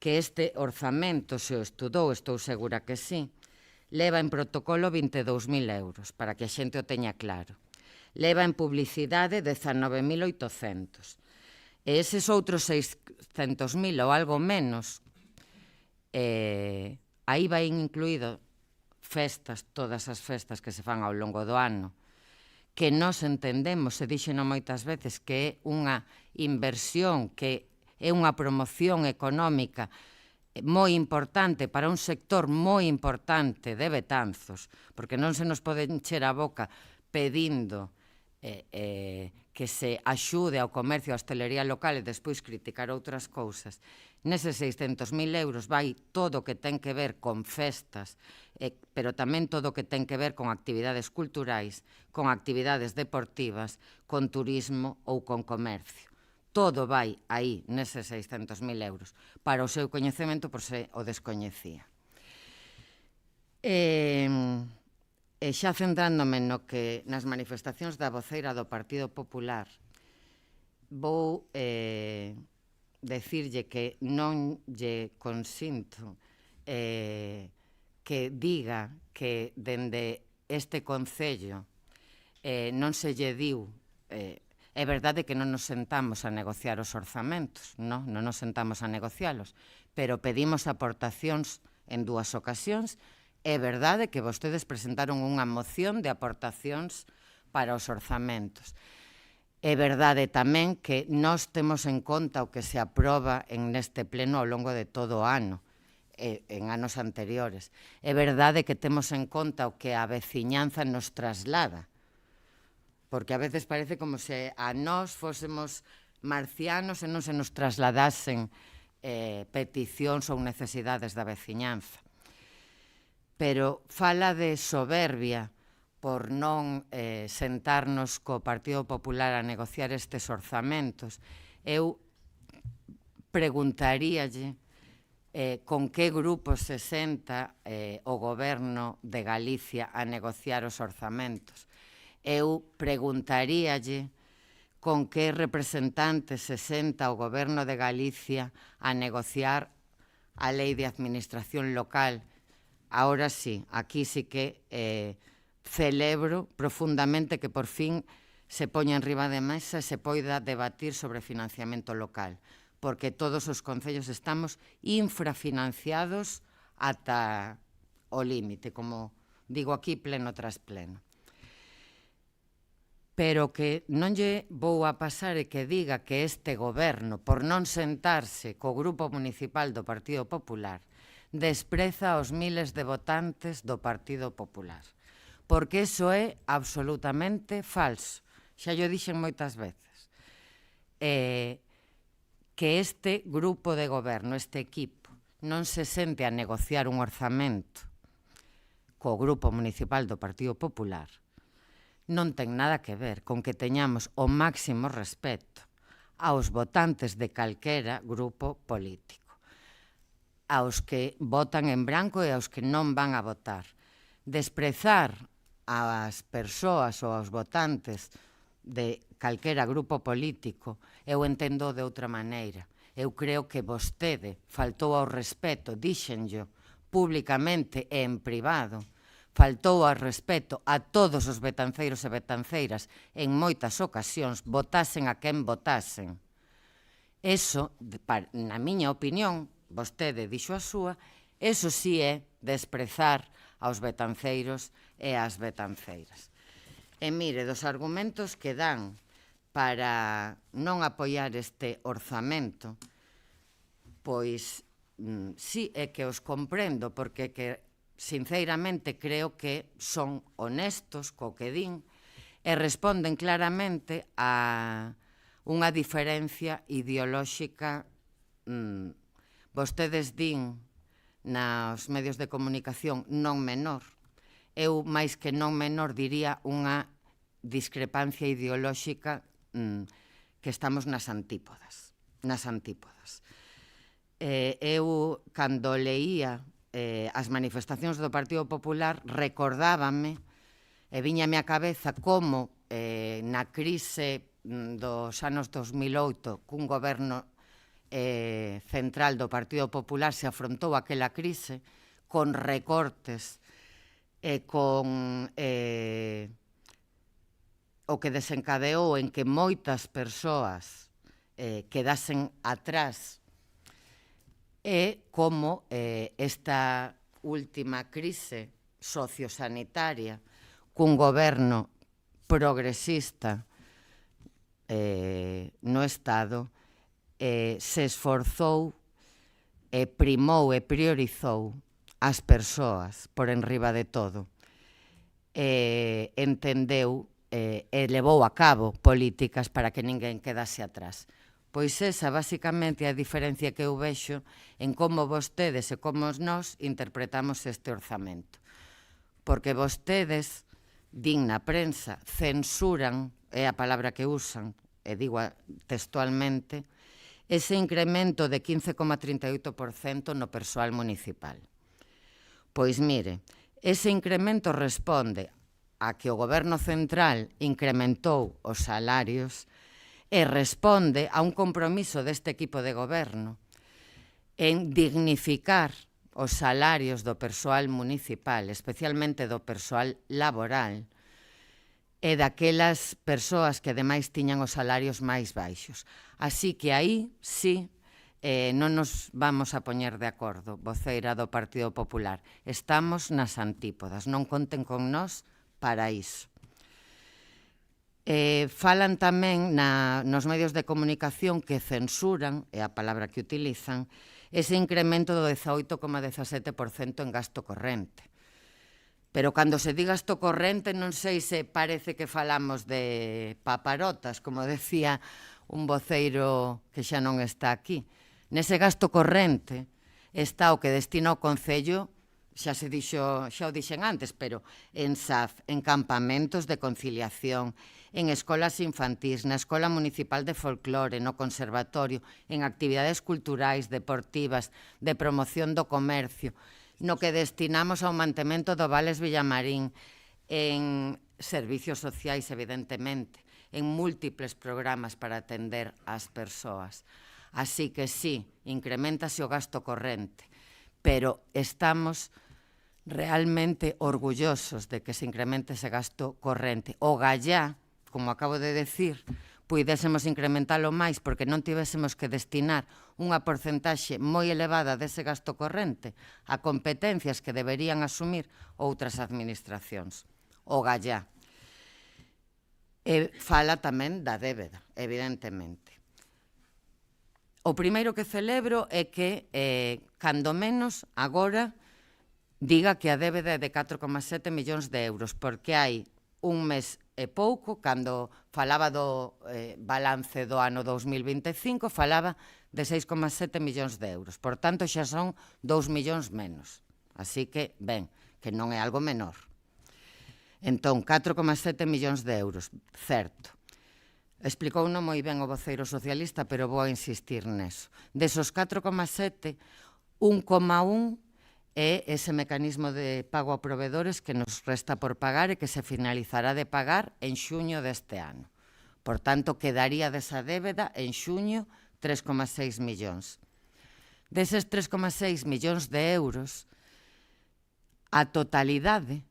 que este orzamento, se o estudou, estou segura que sí, leva en protocolo 22.000 euros, para que a xente o teña claro. Leva en publicidade 19.800. E eses outros 600.000 ou algo menos, aí vai incluído festas, todas as festas que se fan ao longo do ano, que nós entendemos, e díxeno moitas veces, que é unha inversión, que é unha promoción económica moi importante para un sector moi importante de Betanzos, porque non se nos pode encher a boca pedindo que se axude ao comercio, a hostelería local e despois criticar outras cousas. Neses 600.000 euros vai todo o que ten que ver con festas, pero tamén todo o que ten que ver con actividades culturais, con actividades deportivas, con turismo ou con comercio. Todo vai aí, neses 600.000 euros, para o seu coñecemento, por se o descoñecía. E xa centrándome no que nas manifestacións da voceira do Partido Popular, vou decirlle que non lle consinto que diga que dende este Concello non se lle diu. É verdade que non nos sentamos a negociar os orzamentos, non nos sentamos a negocialos, pero pedimos aportacións en dúas ocasións. É verdade que vostedes presentaron unha moción de aportacións para os orzamentos. É verdade tamén que nós temos en conta o que se aproba en neste pleno ao longo de todo o ano, en anos anteriores. É verdade que temos en conta o que a veciñanza nos traslada, porque a veces parece como se a nós fósemos marcianos e non se nos trasladasen peticións ou necesidades da veciñanza. Pero fala de soberbia por non sentarnos co Partido Popular a negociar estes orzamentos. Eu preguntaríalle con que grupo se senta o Goberno de Galicia a negociar os orzamentos. eu preguntaríalle con que representantes se senta o Goberno de Galicia a negociar a Lei de Administración Local. Ahora sí, aquí sí que celebro profundamente que por fin se poña enriba de mesa e se poida debatir sobre financiamento local, porque todos os concellos estamos infrafinanciados ata o límite, como digo aquí, pleno tras pleno. Pero que non lle vou a pasar e que diga que este goberno, por non sentarse co Grupo Municipal do Partido Popular, despreza aos miles de votantes do Partido Popular. Porque iso é absolutamente falso. Xa yo dixen moitas veces. Que este grupo de goberno, este equipo, non se sente a negociar un orzamento co Grupo Municipal do Partido Popular, non ten nada que ver con que teñamos o máximo respeto aos votantes de calquera grupo político, aos que votan en branco e aos que non van a votar. Desprezar ás persoas ou aos votantes de calquera grupo político, eu entendo de outra maneira. Eu creo que vostede faltou ao respeto, díxenllo públicamente e en privado, faltou ao respeto a todos os betanceiros e betanceiras en moitas ocasións, votasen a quen votasen. Eso, na miña opinión, vostede dixo a súa, eso sí é desprezar aos betanceiros e ás betanceiras. E mire, dos argumentos que dan para non apoiar este orzamento, pois sí é que os comprendo, porque sinceramente creo que son honestos co que din e responden claramente a unha diferencia ideolóxica. Vostedes din nos medios de comunicación non menor. Eu, máis que non menor, diría unha discrepancia ideolóxica que estamos nas antípodas. Eu, cando leía as manifestacións do Partido Popular, recordábame e viñame á cabeza como na crise dos anos 2008, cun goberno central do Partido Popular se afrontou aquela crise con recortes e con o que desencadeou en que moitas persoas quedasen atrás, e como esta última crise sociosanitaria cun goberno progresista no Estado se esforzou e primou e priorizou as persoas por enriba de todo. Entendeu e levou a cabo políticas para que ninguén quedase atrás. Pois esa, basicamente, é a diferencia que eu vexo en como vostedes e como nós interpretamos este orzamento. Porque vostedes, din na prensa, censuran, é a palabra que usan, e digo textualmente, ese incremento de 15,38% no persoal municipal. Pois mire, ese incremento responde a que o Goberno Central incrementou os salarios e responde a un compromiso deste equipo de goberno en dignificar os salarios do persoal municipal, especialmente do persoal laboral, e daquelas persoas que ademais tiñan os salarios máis baixos. Así que aí sí non nos vamos a poñer de acordo, voceira do Partido Popular. Estamos nas antípodas, non conten con nós para iso. Falan tamén nos medios de comunicación que censuran, é a palabra que utilizan, ese incremento do 18,17% en gasto corrente. Pero cando se di gasto corrente non sei se parece que falamos de paparotas, como decía un voceiro que xa non está aquí. Nese gasto corrente está o que destina o Concello, xa o dixen antes, pero en SAF, en campamentos de conciliación, en escolas infantís, na Escola Municipal de Folclore, no Conservatorio, en actividades culturais, deportivas, de promoción do comercio, no que destinamos ao mantemento do Vales Villamarín, en servicios sociais, evidentemente, en múltiples programas para atender ás persoas. Así que sí, incrementase o gasto corrente, pero estamos realmente orgullosos de que se incremente ese gasto corrente. O gallá, como acabo de decir, puidésemos incrementalo máis porque non tivésemos que destinar unha porcentaxe moi elevada dese gasto corrente a competencias que deberían asumir outras administracións. O gallá. Fala tamén da débeda, evidentemente. O primeiro que celebro é que, cando menos, agora diga que a débeda é de 4,7 millóns de euros, porque hai un mes e pouco, cando falaba do balance do ano 2025, falaba de 6,7 millóns de euros. Por tanto, xa son 2 millóns menos. Así que, ben, que non é algo menor. Entón, 4,7 millóns de euros, certo. Explicouno moi ben o voceiro socialista, pero vou a insistir neso. Desos 4,7, 1,1 é ese mecanismo de pago a provedores que nos resta por pagar e que se finalizará de pagar en xuño deste ano. Por tanto, quedaría desa débeda en xuño 3,6 millóns. Deses 3,6 millóns de euros, a totalidade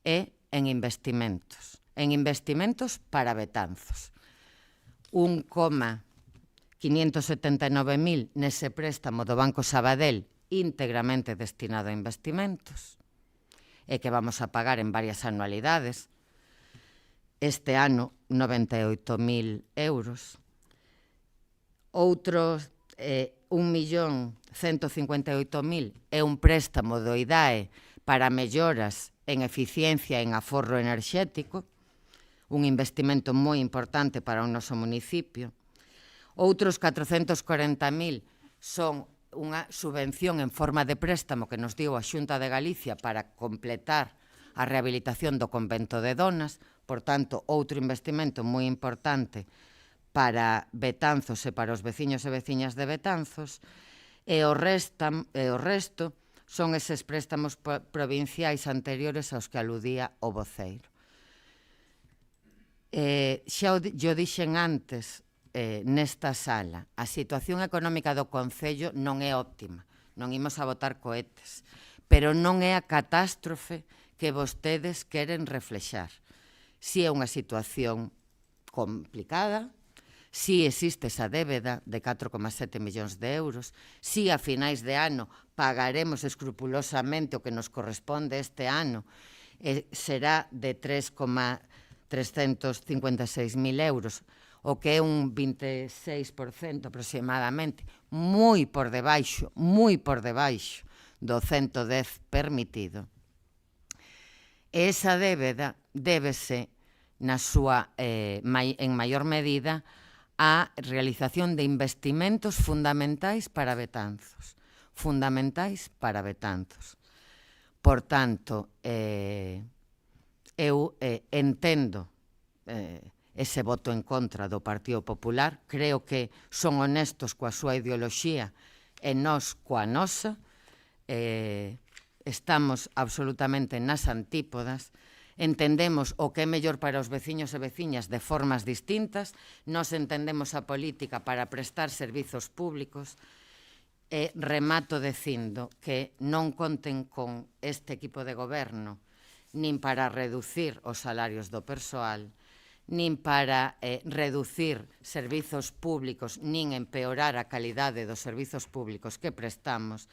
é en investimentos. En investimentos para Betanzos. 1,579.000 nese préstamo do Banco Sabadell íntegramente destinado a investimentos e que vamos a pagar en varias anualidades. Este ano, 98.000 euros. Outros 1.158.000 é un préstamo do IDAE para melloras en eficiencia e en aforro enerxético, un investimento moi importante para o noso municipio. Outros 440.000 son unha subvención en forma de préstamo que nos dio a Xunta de Galicia para completar a rehabilitación do convento de Donas, por tanto, outro investimento moi importante para Betanzos e para os veciños e veciñas de Betanzos, e o resto son eses préstamos provinciais anteriores aos que aludía o voceiro. Xa yo dixen antes nesta sala, a situación económica do Concello non é óptima, non imos a botar cohetes, pero non é a catástrofe que vostedes queren reflexar. Si é unha situación complicada, si existe esa débeda de 4,7 millóns de euros, si a finais de ano pagaremos escrupulosamente o que nos corresponde este ano, será de 3,356.000 euros, o que é un 26% aproximadamente, moi por debaixo do 110 permitido. E esa débeda débese na súa, en maior medida, a realización de investimentos fundamentais para Betanzos. Por tanto, eu entendo ese voto en contra do Partido Popular, creo que son honestos coa súa ideoloxía e nós coa nosa, estamos absolutamente nas antípodas, entendemos o que é mellor para os veciños e veciñas de formas distintas, nós entendemos a política para prestar servizos públicos e remato dicindo que non conten con este equipo de goberno nin para reducir os salarios do persoal, nin para reducir servizos públicos, nin empeorar a calidade dos servizos públicos que prestamos,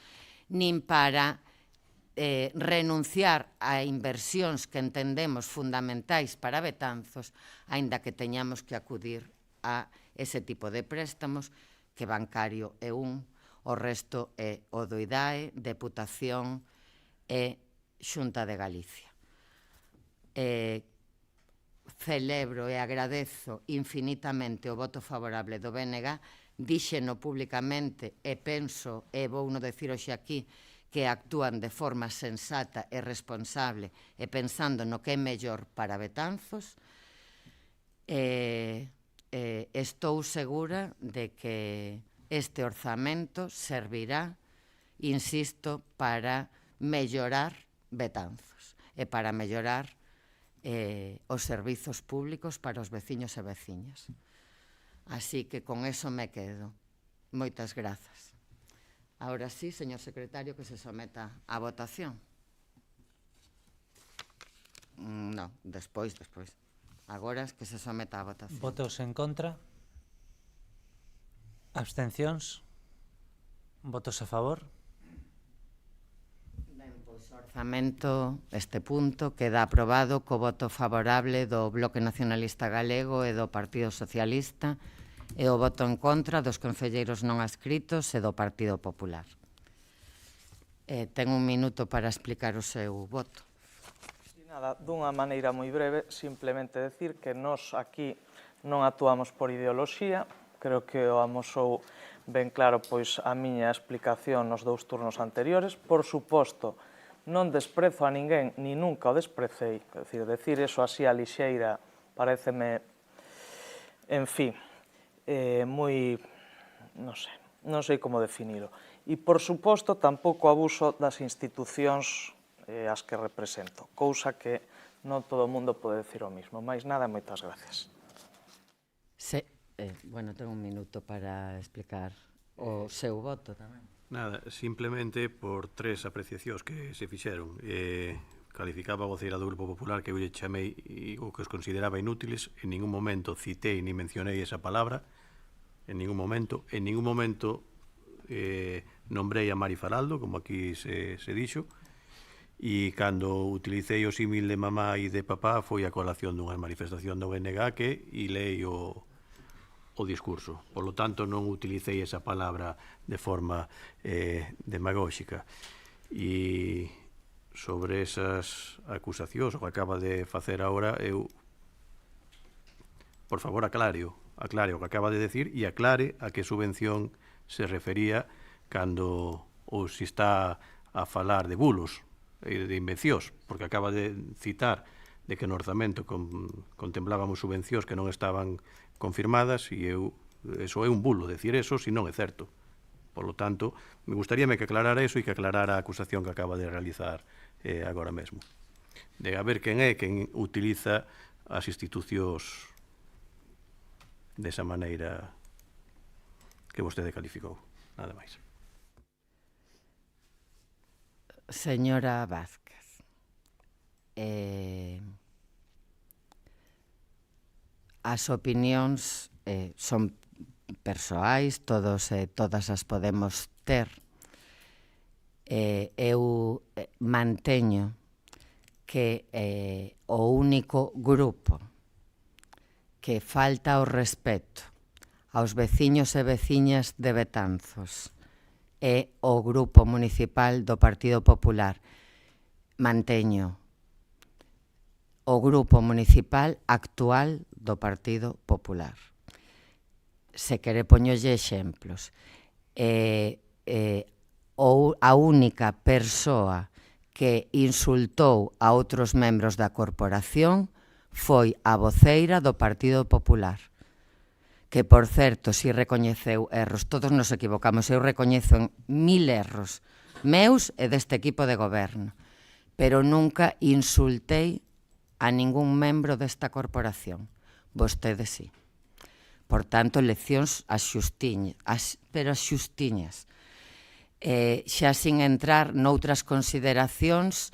nin para renunciar a inversións que entendemos fundamentais para Betanzos, aínda que teñamos que acudir a ese tipo de préstamos, que bancario é un, o resto é o do IDAE, Deputación e Xunta de Galicia. Celebro e agradezo infinitamente o voto favorable do BNG, díxeno públicamente e penso, e vou non decir hoxe aquí, que actúan de forma sensata e responsable e pensando no que é mellor para Betanzos. Estou segura de que este orzamento servirá, insisto, para mellorar Betanzos. e para mellorar os servizos públicos para os veciños e veciñas. Así que con eso me quedo. Moitas grazas. Ahora sí, señor secretario, que se someta a votación. No, despois. Agora es que se someta a votación. Votos en contra? Abstencións? Votos a favor? Ben, pois o orzamento, este punto, queda aprobado co voto favorable do Bloque Nacionalista Galego e do Partido Socialista e o voto en contra dos concelleiros non adscritos e do Partido Popular. Ten un minuto para explicar o seu voto. Nada, dunha maneira moi breve, simplemente decir que nós aquí non actuamos por ideoloxía, creo que o amosou ben claro pois a miña explicación nos 2 turnos anteriores. Por suposto, non desprezo a ninguén, ni nunca o desprecei, decir eso así a lixeira pareceme, en fin, moi, non sei como definilo. E, por suposto, tampouco abuso das institucións as que represento, cousa que non todo o mundo pode decir o mismo. Mais nada, moitas gracias. Bueno, tengo un minuto para explicar o seu voto tamén. Nada, simplemente por 3 apreciacións que se fixeron. Calificaba a voceira do Grupo Popular que eu lle chamei o que os consideraba inútiles. En ningún momento citei ni mencionei esa palabra. En ningún momento nombrei a Mari Faraldo, como aquí se dixo. E cando utilicei o símil de mamá e de papá foi a colación dunha manifestación do BNG que lei o discurso. Por lo tanto, non utilicei esa palabra de forma demagóxica. E sobre esas acusacións, o que acaba de facer agora, eu, por favor, aclare o que acaba de decir e aclare a que subvención se refería cando ou se está a falar de bulos e de invencións, porque acaba de citar de que no orzamento contemplábamos subvencións que non estaban confirmadas e eso é un bulo, decir eso si non é certo. Por lo tanto, me gustaríame que aclarara eso e que aclarara a acusación que acaba de realizar agora mesmo. De a ver quen é quen utiliza as institucións desa maneira que vostede calificou. Nada máis. Señora Vázquez, as opinións son persoais, todas as podemos ter. Eu manteño que o único grupo que falta o respeto aos veciños e veciñas de Betanzos é o Grupo Municipal do Partido Popular. Manteño o Grupo Municipal actual do Partido Popular. Se quere poñolle exemplos. A única persoa que insultou a outros membros da corporación foi a voceira do Partido Popular, que, por certo, si recoñeceu erros. Todos nos equivocamos. Eu recoñezo 1000 erros meus e deste equipo de goberno, pero nunca insultei a ningún membro desta corporación. Vostede sí. Por tanto, leccións as xustiñas, pero as xustiñas. Xa sin entrar noutras consideracións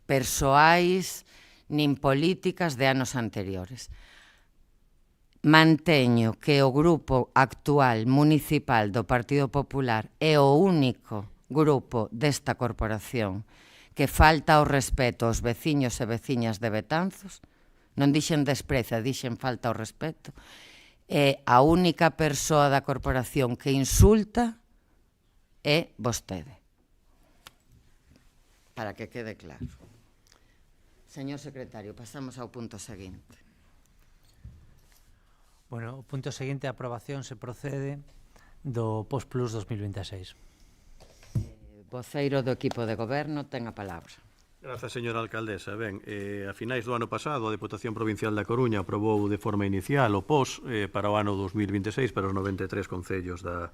persoais nin políticas de anos anteriores. Manteño que o grupo actual municipal do Partido Popular é o único grupo desta corporación que falta o respeto aos veciños e veciñas de Betanzos. Non dixen despreza, dixen falta o respeto. É a única persoa da corporación que insulta é vostede. Para que quede claro. Señor secretario, pasamos ao punto seguinte. Bueno, o punto seguinte, a aprobación se procede do POSPLUS 2026. Voceiro do equipo de goberno ten a palabra. Grazas, señora alcaldesa. Ben, a finais do ano pasado, a Deputación Provincial da Coruña aprobou de forma inicial o POS para o ano 2026 para os 93 concellos da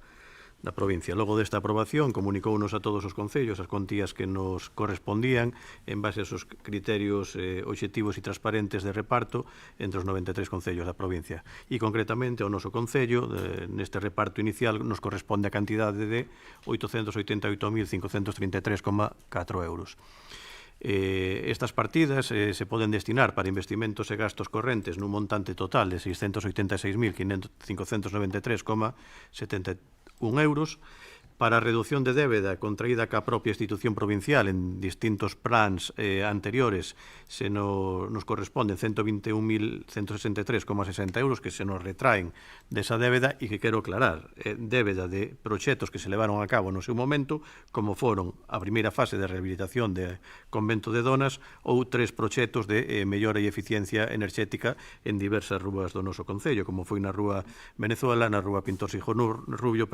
da provincia. Logo desta aprobación, comunicounos a todos os concellos as contías que nos correspondían en base a esos criterios obxectivos e transparentes de reparto entre os 93 concellos da provincia. E concretamente ao noso concello, neste reparto inicial, nos corresponde a cantidade de 888.533,4 euros. Estas partidas se poden destinar para investimentos e gastos correntes nun montante total de 686.593,71 euros, para a reducción de débeda contraída ca propia institución provincial en distintos plans anteriores nos corresponden 121.163,60 euros que se nos retraen desa débeda e que quero aclarar, débeda de proxectos que se levaron a cabo no seu momento, como foron a primeira fase de rehabilitación de Convento de Donas ou 3 proxectos de mellora e eficiencia enerxética en diversas rúas do noso concello, como foi na Rúa Venezuela, na Rúa Pintor Sijo Rubio,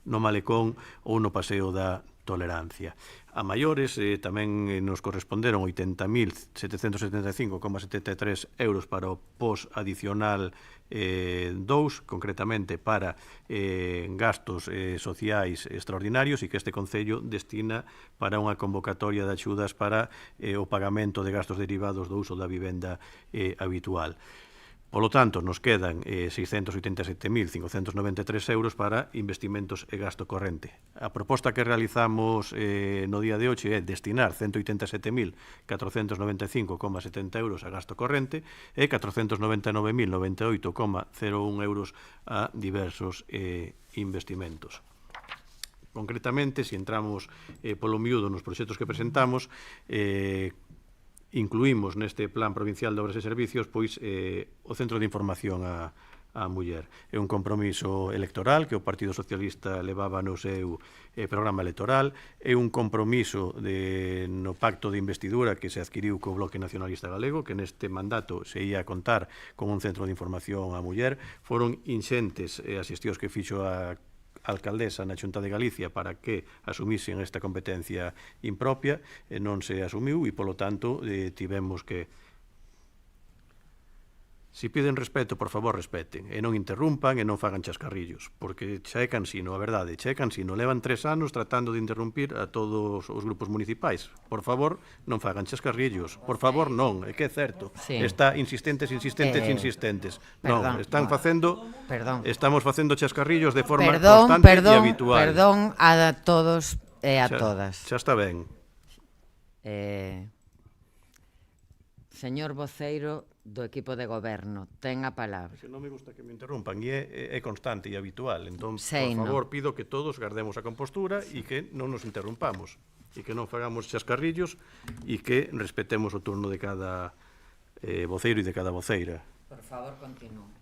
no Malecón ou no Paseo da Tolerancia. A maiores tamén nos corresponderon 80.775,73 euros para o POS adicional 2, concretamente para gastos sociais extraordinarios, e que este Concello destina para unha convocatoria de axudas para o pagamento de gastos derivados do uso da vivenda habitual. Polo tanto, nos quedan 687.593 euros para investimentos e gasto corrente. A proposta que realizamos no día de hoxe é destinar 187.495,70 euros a gasto corrente e 499.098,01 euros a diversos investimentos. Concretamente, se entramos polo miúdo nos proxectos que presentamos, incluímos neste Plan Provincial de Obras e Servicios pois o Centro de Información á Muller. É un compromiso electoral que o Partido Socialista levaba no seu programa electoral, é un compromiso no pacto de investidura que se adquiriu co Bloque Nacionalista Galego, que neste mandato se ia a contar con un Centro de Información á Muller. Foron inxentes as xestións que fixo a alcaldesa na Xunta de Galicia para que asumisen esta competencia impropia, non se asumiu e, polo tanto, tivemos que... Si piden respeto, por favor, respeten, e non interrumpan e non fagan chascarrillos, porque xa é cansino, a verdade, xa é cansino. Levan 3 anos tratando de interrumpir a todos os grupos municipais. Por favor, non fagan chascarrillos. Por favor, non, é que é certo. Sí. Está insistentes. Non, están facendo... Estamos facendo chascarrillos de forma constante e habitual. Perdón a todos e a todas. Xa está ben. Señor voceiro do equipo de goberno, ten a palabra. Que non me gusta que me interrumpan e é constante e habitual. Entón, Sei, por favor, pido que todos guardemos a compostura e que non nos interrumpamos e que non fagamos chascarrillos e que respetemos o turno de cada voceiro e de cada voceira. Por favor, continúe.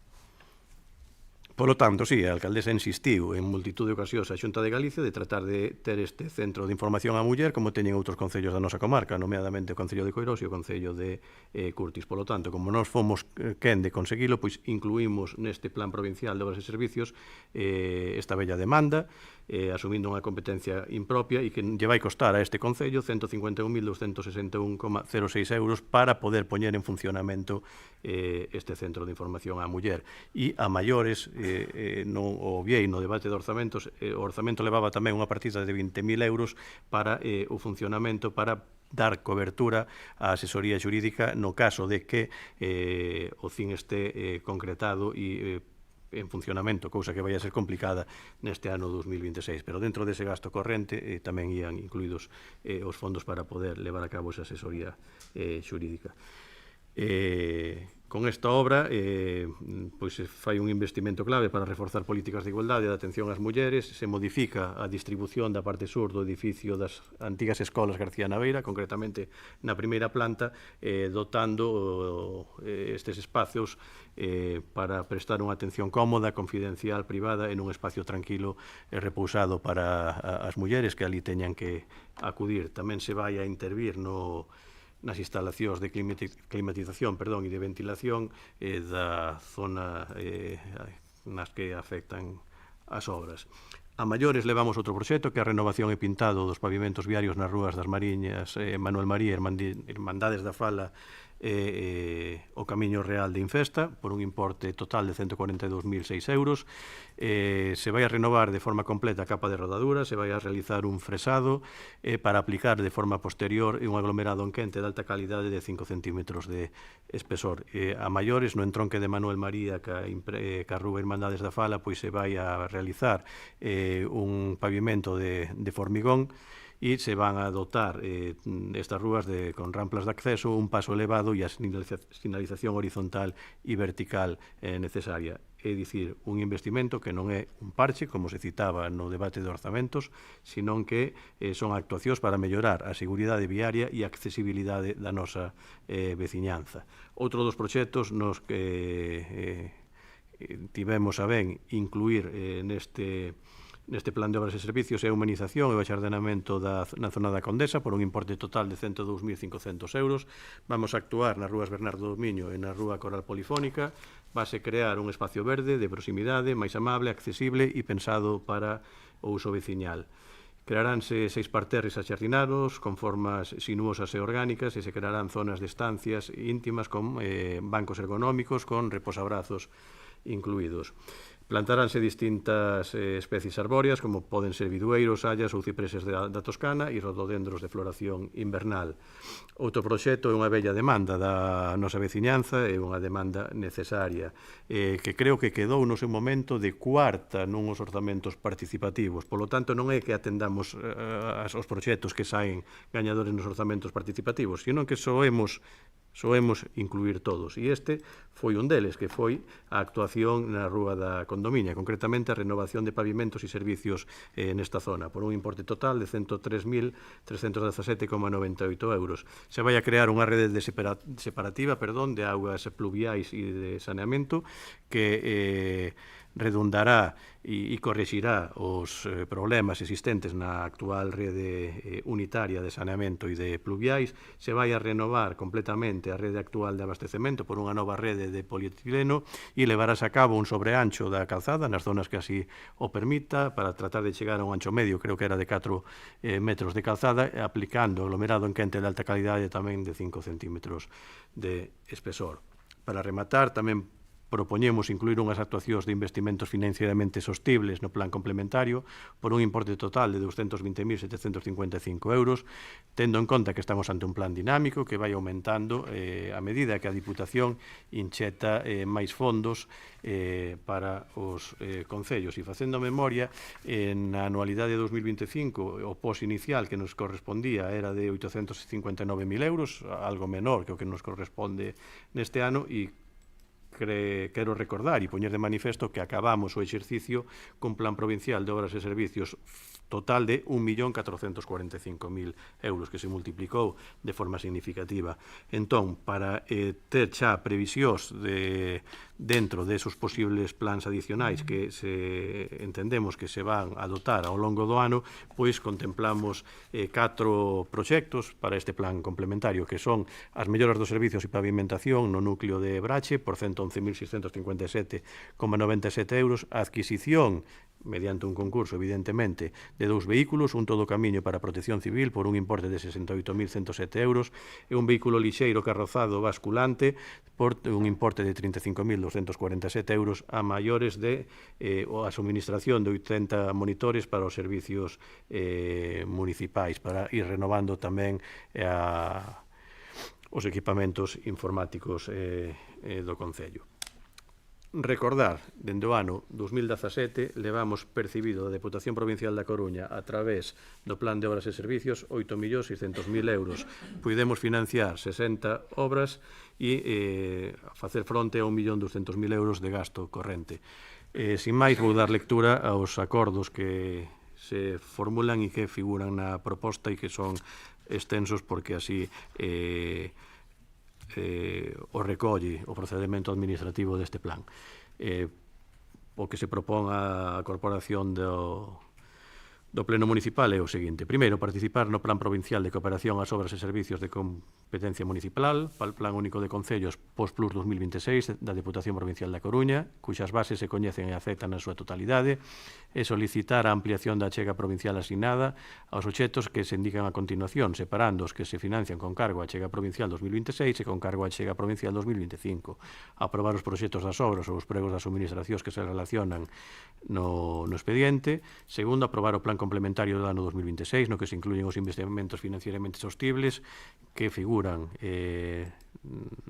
Polo tanto, sí, a alcaldesa insistiu en multitud de ocasións a Xunta de Galicia de tratar de ter este centro de información á muller como teñen outros concellos da nosa comarca, nomeadamente o Concello de Coirós e o Concello de Curtis. Polo tanto, como nós fomos quen de conseguilo, pois incluímos neste Plan Provincial de Obras e Servicios esta bella demanda, asumindo unha competencia impropia e que lle vai costar a este Concello 151.261,06 euros para poder poñer en funcionamento este centro de información á muller. E a maiores, non o viei no debate de orzamentos, o orzamento levaba tamén unha partida de 20.000 euros para o funcionamento, para dar cobertura á asesoría xurídica no caso de que o CIN este concretado e en funcionamento, cousa que vai a ser complicada neste ano 2026, pero dentro dese gasto corrente tamén ían incluídos os fondos para poder levar a cabo esa asesoría xurídica. Con esta obra pois se fai un investimento clave para reforzar políticas de igualdade e de atención ás mulleres, se modifica a distribución da parte sur do edificio das antigas escolas García Naveira, concretamente na primeira planta, dotando estes espacios para prestar unha atención cómoda, confidencial, privada, en un espacio tranquilo e repousado para as mulleres que ali teñan que acudir. Tamén se vai a intervir nas instalacións de climatización e de ventilación da zona nas que afectan as obras. A maiores levamos outro proxecto que é a renovación e pintado dos pavimentos viarios nas rúas das Mariñas, Manuel María, Irmandades da Fala o Camiño Real de Infesta por un importe total de 142.006 euros. Se vai a renovar de forma completa a capa de rodadura, se vai a realizar un fresado para aplicar de forma posterior un aglomerado en quente de alta calidade de 5 centímetros de espesor. A maiores, no entronque de Manuel María ca Rúa Irmandades da Fala, pois se vai a realizar un pavimento de formigón e se van a dotar estas rúas con ramplas de acceso, un paso elevado e a sinalización horizontal e vertical necesaria. É dicir, un investimento que non é un parche, como se citaba no debate de orzamentos, senón que son actuacións para mellorar a seguridade viaria e a accesibilidade da nosa veciñanza. Outro dos proxectos nos que tivemos a ben incluir neste plan de obras e servicios é a humanización e o axardenamento na zona da Condesa por un importe total de 102.500 euros. Vamos a actuar nas rúas Bernardo do Miño e na rúa Coral Polifónica. Vase crear un espacio verde de proximidade, máis amable, accesible e pensado para o uso veciñal. Crearánse 6 parterres axardinados con formas sinuosas e orgánicas e se crearán zonas de estancias íntimas con bancos ergonómicos con reposabrazos incluídos. Plantaránse distintas especies arbóreas, como poden ser bidueiros, hallas ou cipreses da Toscana e rododendros de floración invernal. Outro proxecto é unha bella demanda da nosa veciñanza e unha demanda necesaria, que creo que quedou no seu momento de cuarta nuns orzamentos participativos. Polo tanto, non é que atendamos os proxectos que saen gañadores nos orzamentos participativos, sino que soemos incluir todos. E este foi un deles, que foi a actuación na Rúa da Condomiña, concretamente a renovación de pavimentos e servicios nesta zona, por un importe total de 103.317,98 euros. Se vai a crear unha rede separativa de augas pluviais e de saneamento que redundará e correxirá os problemas existentes na actual rede unitaria de saneamento e de pluviais. Se vai a renovar completamente a rede actual de abastecemento por unha nova rede de polietileno e levarás a cabo un sobreancho da calzada nas zonas que así o permita para tratar de chegar a un ancho medio, creo que era de 4 metros de calzada, aplicando aglomerado en quente de alta calidade tamén de 5 centímetros de espesor. Para rematar, tamén propoñemos incluir unhas actuacións de investimentos financieramente sostibles no plan complementario por un importe total de 220.755 euros, tendo en conta que estamos ante un plan dinámico que vai aumentando a medida que a Diputación inxeta máis fondos para os concellos. E facendo memoria, na anualidade de 2025 o pos inicial que nos correspondía era de 859.000 euros, algo menor que o que nos corresponde neste ano, e quero recordar e poñer de manifesto que acabamos o exercicio cun plan provincial de obras e servicios total de 1.445.000 euros, que se multiplicou de forma significativa. Entón, para ter xa previsións dentro desos posibles plans adicionais que entendemos que se van a dotar ao longo do ano, pois contemplamos 4 proxectos para este plan complementario, que son as melloras dos servicios e pavimentación no núcleo de Brache por 111.657,97 euros, a adquisición mediante un concurso, evidentemente, de 2 vehículos, un todo camiño para protección civil por un importe de 68.107 euros e un vehículo lixeiro carrozado basculante por un importe de 35.247 euros a maiores de a suministración de 80 monitores para os servicios municipais, para ir renovando tamén os equipamentos informáticos do Concello. Recordar, dende o ano 2017, levamos percibido da Deputación Provincial da Coruña a través do Plan de Obras e Servicios 8.600.000 euros. Puidemos financiar 60 obras e facer fronte a 1.200.000 euros de gasto corrente. Sin máis, vou dar lectura aos acordos que se formulan e que figuran na proposta e que son extensos porque así o recolle o procedimento administrativo deste plan. O que se propón a corporación do do Pleno Municipal é o seguinte. Primeiro, participar no Plan Provincial de Cooperación ás Obras e Servicios de Competencia Municipal, para o Plan Único de Concellos POSPLUS 2026 da Deputación Provincial da Coruña, cuxas bases se coñecen e aceptan na súa totalidade, e solicitar a ampliación da achega provincial asignada aos obxectos que se indican a continuación, separando os que se financian con cargo a achega provincial 2026 e con cargo a achega provincial 2025. Aprobar os proxectos das obras ou os pregos das suministracións que se relacionan no expediente. Segundo, aprobar o plan complementario do ano 2026, no que se incluyen os investimentos financieramente sostibles que figuran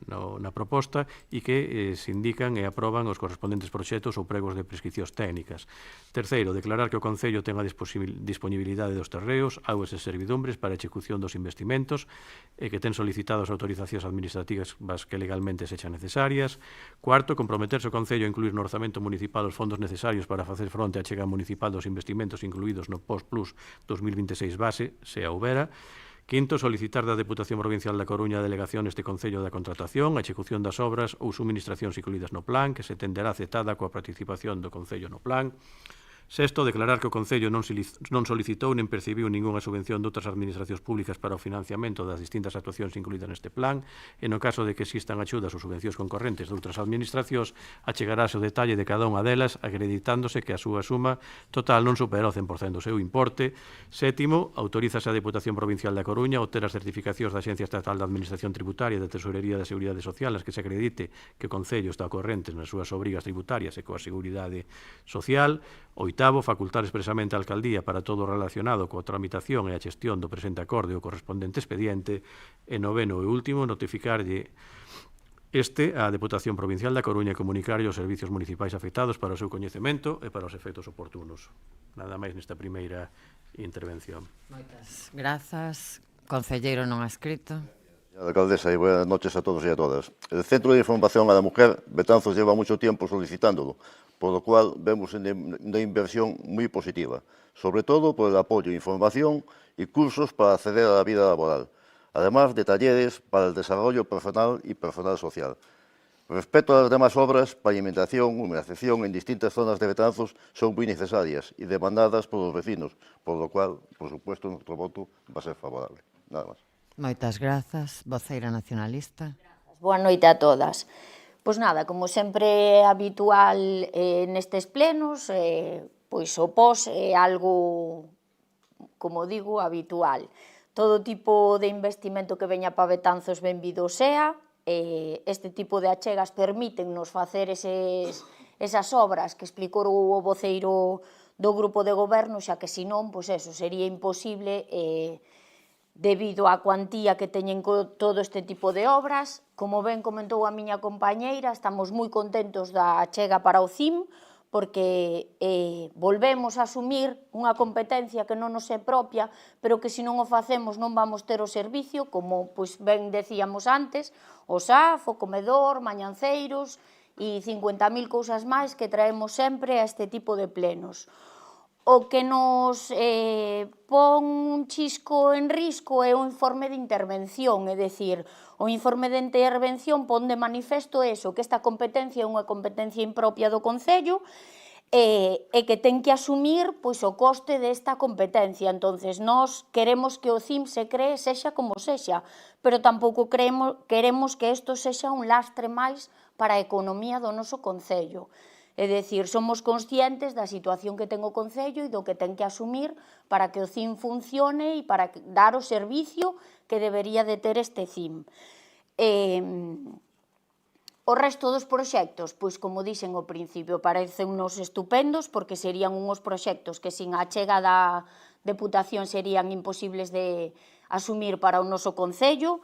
na proposta e que se indican e aproban os correspondentes proxectos ou pregos de prescripcións técnicas. Terceiro, declarar que o Concello ten a disponibilidade dos terreos, augas e servidumbres para a execución dos investimentos e que ten solicitado as autorizacións administrativas que legalmente sexan necesarias. Cuarto, comprometerse o Concello a incluir no orzamento municipal os fondos necesarios para facer fronte á chega municipal dos investimentos incluídos no POSPLUS 2026 base, se a houbera. Quinto, solicitar da Deputación Provincial da Coruña a delegación neste Concello da contratación, a execución das obras ou suministracións incluídas no plan, que se tenderá aceptada coa participación do Concello no plan. Sexto, declarar que o Concello non solicitou nen percibiu ningunha subvención de outras administracións públicas para o financiamento das distintas actuacións incluídas neste plan, e no caso de que existan axudas ou subvencións concorrentes de outras administracións, achegarase o detalle de cada unha delas, acreditándose que a súa suma total non supera o 100% do seu importe. Sétimo, autorízase a Deputación Provincial da Coruña a obter as certificacións da Axencia Estatal de Administración Tributaria e da Tesorería da Seguridade Social nas que se acredite que o Concello está corrente nas súas obrigas tributarias e coa Seguridade Social. Oitavo, facultar expresamente a Alcaldía para todo o relacionado coa tramitación e a xestión do presente acorde ou correspondente expediente. E noveno e último, notificarlle a Deputación Provincial da Coruña e comunicarlle os servicios municipais afectados para o seu coñecemento e para os efectos oportunos. Nada máis nesta primeira intervención. Moitas grazas. Concelleiro non adscrito. Señora alcaldesa, y buenas noches a todos y a todas. El Centro de Información a la Mujer, Betanzos, lleva mucho tiempo solicitándolo, por lo cual vemos una inversión muy positiva, sobre todo por el apoyo, información y cursos para acceder a la vida laboral, además de talleres para el desarrollo personal y personal social. Respecto a las demás obras, pavimentación, humedección en distintas zonas de Betanzos son muy necesarias y demandadas por los vecinos, por lo cual, por supuesto, nuestro voto va a ser favorable. Nada más. Moitas grazas. Voceira nacionalista. Boa noite a todas. Pois nada, como sempre é habitual nestes plenos, pois o POS é algo, como digo, habitual. Todo tipo de investimento que veña para Betanzos benvido sea, este tipo de achegas permítennos facer esas obras que explicou o voceiro do grupo de goberno, xa que senón, pois eso, sería imposible debido á cuantía que teñen todo este tipo de obras. Como ben comentou a miña compañeira, estamos moi contentos da achega para o CIM, porque volvemos a asumir unha competencia que non nos é propia, pero que se non o facemos non vamos ter o servicio, como pois ben decíamos antes, o SAF, o comedor, mañanceiros e 50.000 cousas máis que traemos sempre a este tipo de plenos. O que nos pon un chisco en risco é o informe de intervención, é dicir, o informe de intervención pon de manifesto eso, que esta competencia é unha competencia impropia do Concello e que ten que asumir pois, o coste desta competencia. Entonces, nós queremos que o CIM se cree sexa como sexa, pero tampouco queremos que isto sexa un lastre máis para a economía do noso Concello. É dicir, somos conscientes da situación que ten o Concello e do que ten que asumir para que o CIM funcione e para dar o servicio que debería de ter este CIM. O resto dos proxectos, pois como dixen ao principio, parecennos estupendos porque serían unhos proxectos que sin a achega da Deputación serían imposibles de asumir para o noso Concello.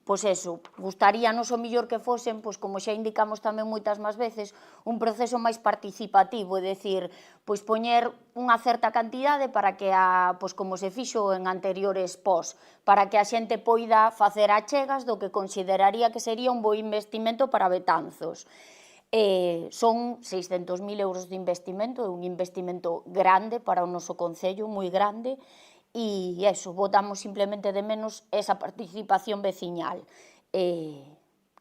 Pois eso, gustaríanos o mellor que fosen, pois como xa indicamos tamén moitas máis veces, un proceso máis participativo, é dicir, pois poñer unha certa cantidade para que, pois como se fixo en anteriores pós, para que a xente poida facer achegas do que consideraría que sería un bo investimento para Betanzos. Son 600.000 euros de investimento, é un investimento grande para o noso Concello, moi grande, e eso, votamos simplemente de menos esa participación veciñal.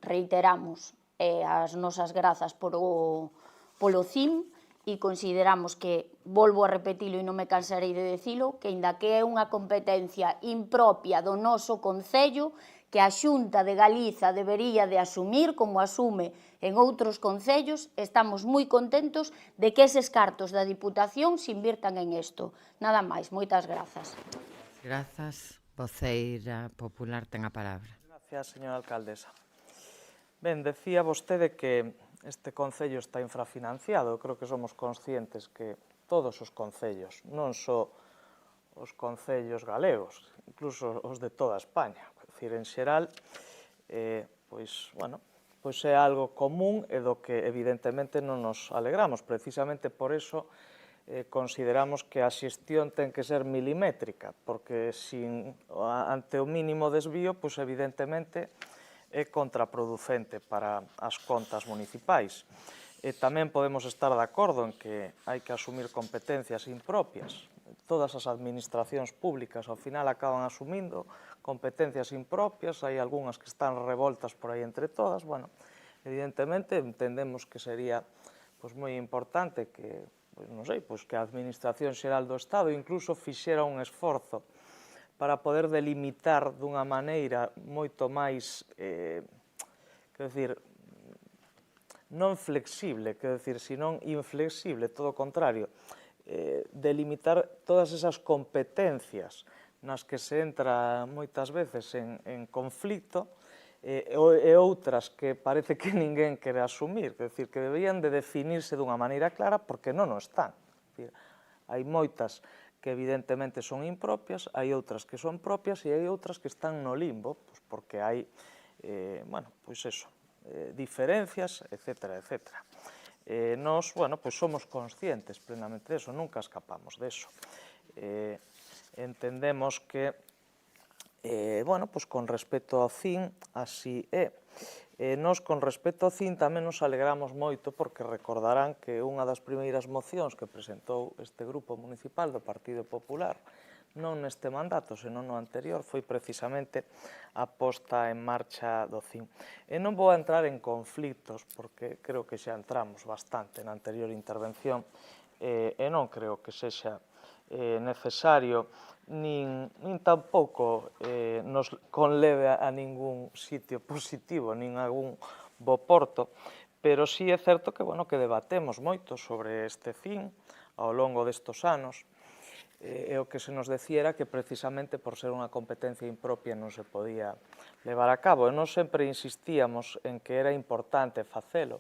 Reiteramos as nosas grazas polo CIM e consideramos que, volvo a repetilo e non me cansarei de decilo, que aínda que é unha competencia impropia do noso Concello, que a Xunta de Galiza debería de asumir como asume en outros concellos, estamos moi contentos de que eses cartos da Diputación se invirtan en isto. Nada máis, moitas grazas. Grazas. Voceira popular ten a palabra. Gracias, señora alcaldesa. Ben, decía vostede que este concello está infrafinanciado. Eu creo que somos conscientes que todos os concellos, non só os concellos galegos, incluso os de toda España, é dicir, en xeral, pois é algo común e do que evidentemente non nos alegramos. Precisamente por eso consideramos que a xestión ten que ser milimétrica, porque ante o mínimo desvío, pois evidentemente é contraproducente para as contas municipais. Tamén podemos estar de acordo en que hai que asumir competencias impropias. Todas as administracións públicas ao final acaban asumindo competencias impropias, hai algunhas que están revoltas por aí entre todas. Bueno, evidentemente entendemos que sería moi importante que que a Administración Xeral do Estado incluso fixera un esforzo para poder delimitar dunha maneira moito máis, non flexible, senón inflexible, todo o contrario, delimitar todas esas competencias nas que se entra moitas veces en conflito e outras que parece que ninguén quere asumir, que deberían de definirse dunha maneira clara porque non o están. Hai moitas que evidentemente son impropias, hai outras que son propias e hai outras que están no limbo, porque hai, diferencias, etcétera, etcétera. Nós, somos conscientes plenamente deso, nunca escapamos deso. Entendemos que, con respecto ao CIN, así é. Nos, con respecto ao CIN, tamén nos alegramos moito porque recordarán que unha das primeiras mocións que presentou este grupo municipal do Partido Popular, non neste mandato, senón no anterior, foi precisamente a posta en marcha do CIN. E non vou entrar en conflitos, porque creo que xa entramos bastante na anterior intervención, e non creo que sexa necesario nin tampouco nos conleve a ningún sitio positivo, nin a algún bo porto, pero sí é certo que debatemos moito sobre este CIN ao longo destos anos, e o que se nos decía era que precisamente por ser unha competencia impropia non se podía levar a cabo. E nós sempre insistíamos en que era importante facelo,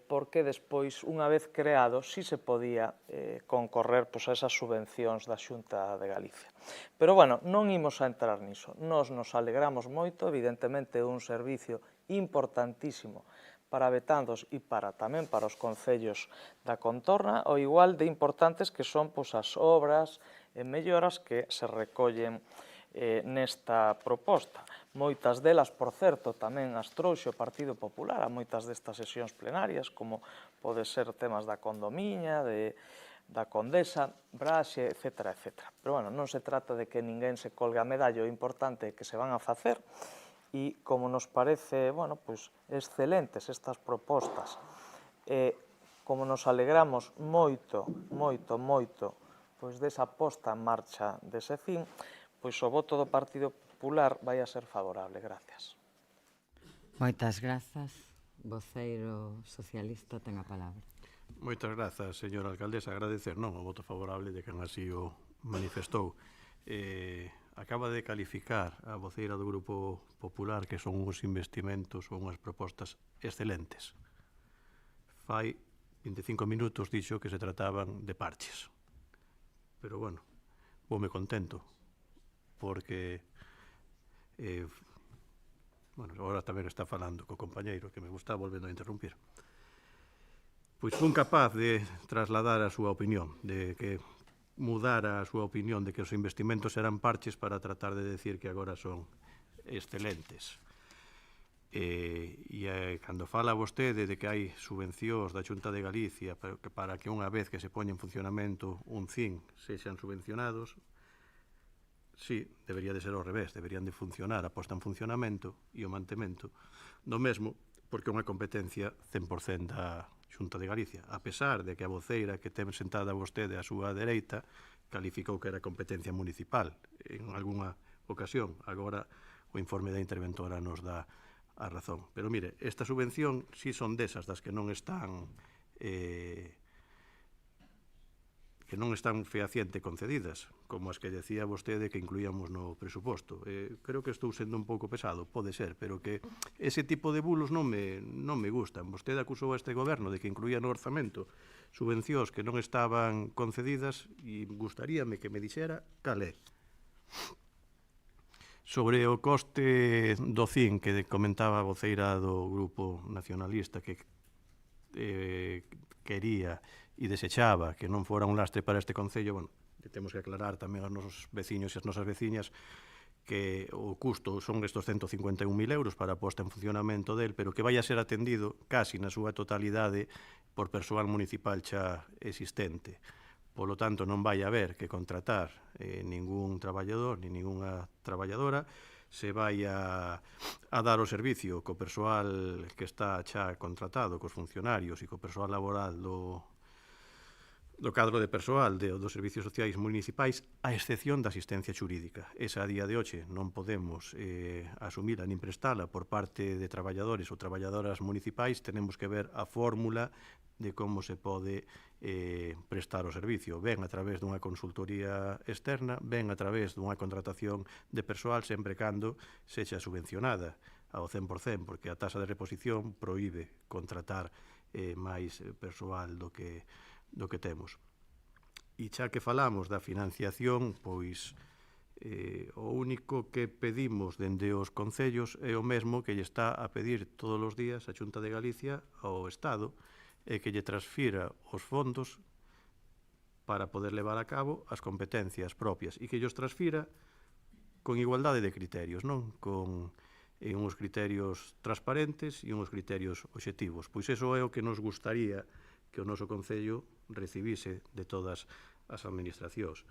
porque despois, unha vez creado, sí se podía concorrer a esas subvencións da Xunta de Galicia. Pero, non imos a entrar niso. Nos alegramos moito, evidentemente, un servicio importantísimo para Betanzos e tamén para os concellos da contorna, ao igual de importantes que son as obras e melloras que se recollen nesta proposta. Moitas delas, por certo, tamén as trouxe o Partido Popular a moitas destas sesións plenarias, como pode ser temas da Condomiña, da Condesa, Braxe, etcétera, etcétera. Pero, non se trata de que ninguén se colgue a medalla, o importante é que se van a facer, e como nos parece, excelentes estas propostas, e como nos alegramos moito, moito, moito, desa posta en marcha dese CIN, pois o voto do Partido Popular vai a ser favorable. Gracias. Moitas grazas. Voceiro socialista ten a palabra. Moitas grazas, señora alcaldesa. Agradecer, o voto favorable de quen así o manifestou. Acaba de calificar a voceira do Grupo Popular que son uns investimentos ou unhas propostas excelentes. Fai 25 minutos dixo que se trataban de parches. Pero, voume contento, porque agora tamén está falando co compañeiro que me gusta volvendo a interrumpir. Pois fun capaz de trasladar a súa opinión, de que mudara a súa opinión de que os investimentos eran parches para tratar de decir que agora son excelentes. E cando fala vostede de que hai subvencións da Xunta de Galicia para que unha vez que se poña en funcionamento un CIN sexan subvencionados, sí, debería de ser ao revés, deberían de funcionar a posta en funcionamento e o mantemento do mesmo porque é unha competencia 100% da Xunta de Galicia, a pesar de que a voceira que ten sentada vostede á súa dereita calificou que era competencia municipal en algunha ocasión. Agora o informe da interventora nos dá a razón. Pero mire, esta subvención si son desas das que non están fehaciente concedidas, como as que decía vostede que incluíamos no presuposto. Creo que estou sendo un pouco pesado, pode ser, pero que ese tipo de bulos non me gustan. Vostede acusou a este goberno de que incluía no orzamento subvencións que non estaban concedidas e gustaríame que me dixera cal é. Sobre o coste do CIN que comentaba a voceira do Grupo Nacionalista que quería e desechaba que non fora un lastre para este Concello, bueno, temos que aclarar tamén aos nosos veciños e as nosas veciñas que o custo son estos 151.000 euros para a posta en funcionamento del, pero que vai a ser atendido casi na súa totalidade por persoal municipal xa existente. Polo tanto, non vai haber que contratar ningún traballador ni ninguna traballadora, se vai a dar o servicio co persoal que está xa contratado, cos funcionarios e co persoal laboral do cadro de persoal dos servicios sociais municipais, a excepción da asistencia xurídica. Esa a día de hoxe non podemos asumila nin prestala por parte de traballadores ou traballadoras municipais, tenemos que ver a fórmula de como se pode prestar o servicio, ben a través dunha consultoría externa, ben a través dunha contratación de persoal, sempre cando sexa subvencionada ao 100%, porque a tasa de reposición proíbe contratar máis persoal do que temos. E xa que falamos da financiación, pois o único que pedimos dende os concellos é o mesmo que lle está a pedir todos os días a Xunta de Galicia ao Estado, é que lle transfira os fondos para poder levar a cabo as competencias propias e que llos transfira con igualdade de criterios, non? Con uns criterios transparentes e uns criterios obxectivos. Pois iso é o que nos gustaría que o noso Concello recibise de todas as administracións.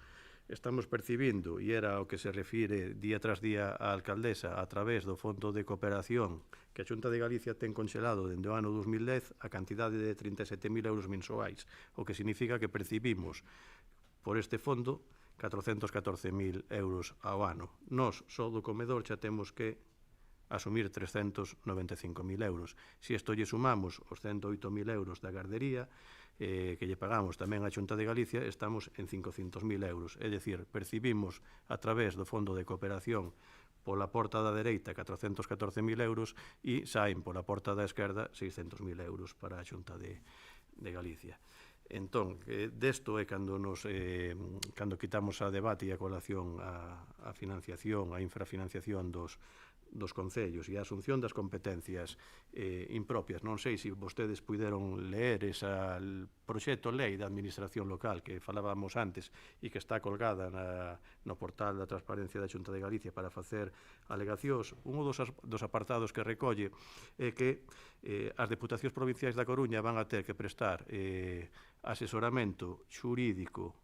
Estamos percibindo, e era o que se refire día tras día a alcaldesa, a través do Fondo de Cooperación que a Xunta de Galicia ten conxelado dende o ano 2010 a cantidade de 37.000 euros mensuais, o que significa que percibimos por este fondo 414.000 euros ao ano. Nós, só do comedor, xa temos que asumir 395.000 euros. Se isto lle sumamos os 108.000 euros da gardería, que lle pagamos tamén á Xunta de Galicia, estamos en 500.000 euros. É dicir, percibimos a través do Fondo de Cooperación pola porta da dereita 414.000 euros e saen pola porta da esquerda 600.000 euros para a Xunta de Galicia. Entón, desto é cando quitamos a debate e a colación a financiación, a infrafinanciación dos concellos e a asunción das competencias impropias. Non sei se vostedes puderon ler esa proxecto lei da administración local que falábamos antes e que está colgada no portal da transparencia da Xunta de Galicia para facer alegacións. Un dos apartados que recolle é que as deputacións provinciais da Coruña van a ter que prestar asesoramento xurídico,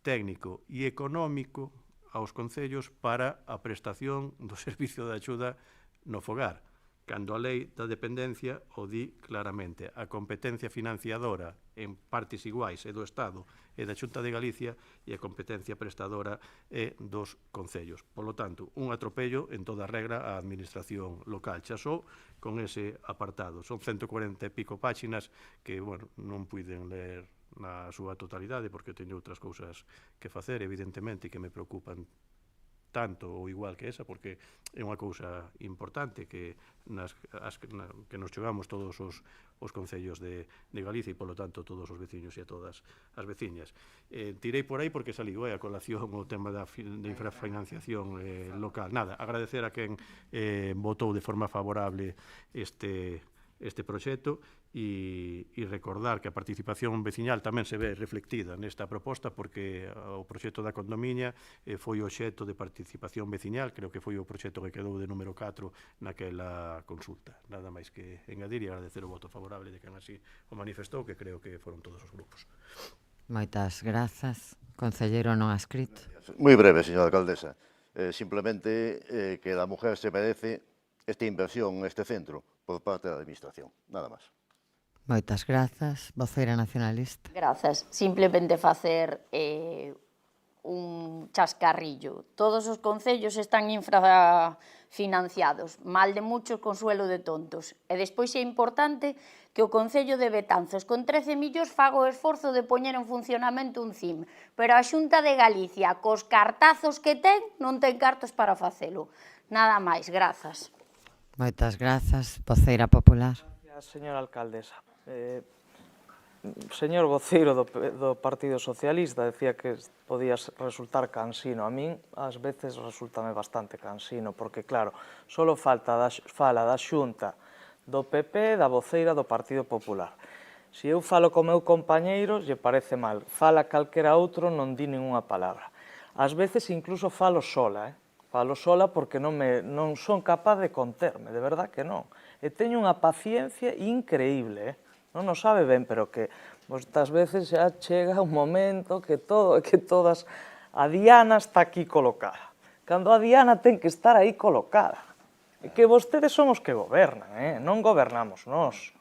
técnico e económico aos concellos para a prestación do servicio de axuda no fogar, cando a lei da dependencia o di claramente. A competencia financiadora en partes iguais é do Estado e da Xunta de Galicia e a competencia prestadora é dos concellos. Por lo tanto, un atropello en toda regra á administración local. Xa só con ese apartado. Son 140 e pico páxinas que, bueno, non puiden ler na súa totalidade, porque teño outras cousas que facer, evidentemente, que me preocupan tanto ou igual que esa, porque é unha cousa importante que nos chegamos todos os concellos de Galicia e, polo tanto, todos os veciños e a todas as veciñas. Tirei por aí porque saliu a colación o tema da infrafinanciación local. Nada, agradecer a quen votou de forma favorable este proxecto e recordar que a participación veciñal tamén se ve reflectida nesta proposta porque o proxecto da condominia foi o obxecto de participación veciñal, creo que foi o proxecto que quedou de número 4 naquela consulta. Nada máis que engadir e agradecer o voto favorable de quen así o manifestou, que creo que foron todos os grupos. Moitas grazas. Concelleiro non adscrito. Moi breve, señora alcaldesa. Simplemente que a mujer se merece esta inversión neste centro, por parte da Administración. Nada máis. Moitas grazas, voceira nacionalista. Grazas. Simplemente facer un chascarrillo. Todos os concellos están infrafinanciados, mal de muchos, consuelo de tontos. E despois é importante que o Concello de Betanzos, con 13 millóns, faga o esforzo de poñer en funcionamento un CIM. Pero a Xunta de Galicia, cos cartazos que ten, non ten cartos para facelo. Nada máis, grazas. Moitas grazas, voceira popular. Gracias, señora alcaldesa. Señor voceiro do Partido Socialista decía que podía resultar cansino. A min, ás veces, resultame bastante cansino, porque, claro, só fala da Xunta do PP e da voceira do Partido Popular. Se eu falo co meu compañeiro, lle parece mal. Fala calquera outro, non di ninguna palabra. Ás veces, incluso, falo sola, Falo sola porque non son capaz de conterme, de verdad que non. E teño unha paciencia increíble, non o sabe ben, pero que moitas veces xa chega un momento que todas... A Diana está aquí colocada. Cando a Diana ten que estar aí colocada. E que vostedes son os que gobernan, non gobernamos nós.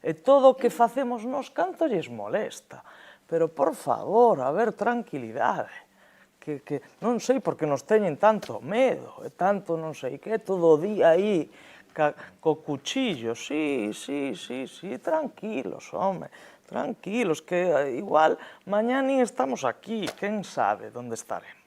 E todo o que facemos nós, canto lles molesta. Pero, por favor, a ver, tranquilidade. Que non sei por que nos teñen tanto medo, e tanto non sei que, todo o día aí, co cuchillo, sí, tranquilos, home, tranquilos, que igual mañá nin estamos aquí, quen sabe onde estaremos.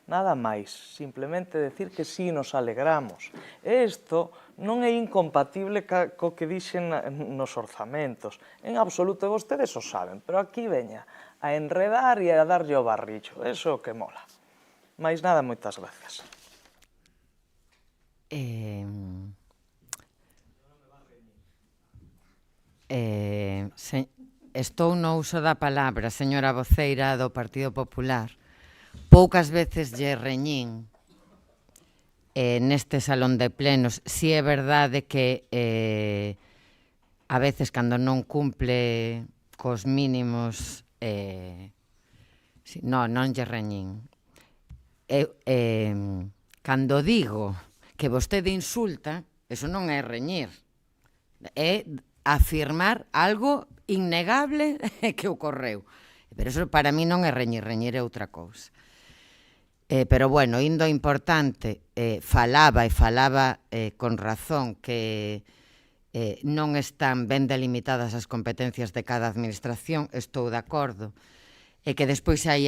Nada máis, simplemente decir que sí nos alegramos. Isto non é incompatible co que dixen nos orzamentos, en absoluto, vostedes o saben, pero aquí veña a enredar e a darlle o barrillo. Eso é o que mola. Mais nada, moitas gracias. Estou no uso da palabra, señora voceira do Partido Popular. Poucas veces lle reñín neste salón de plenos. Si é verdade que a veces cando non cumple cos mínimos non lle reñín. Cando digo que vostede insulta, eso non é reñir, é afirmar algo innegable que ocorreu. Pero eso para mí non é reñir, reñir é outra cousa. Pero bueno, indo importante, falaba con razón que non están ben delimitadas as competencias de cada administración, estou de acordo, e que despois hai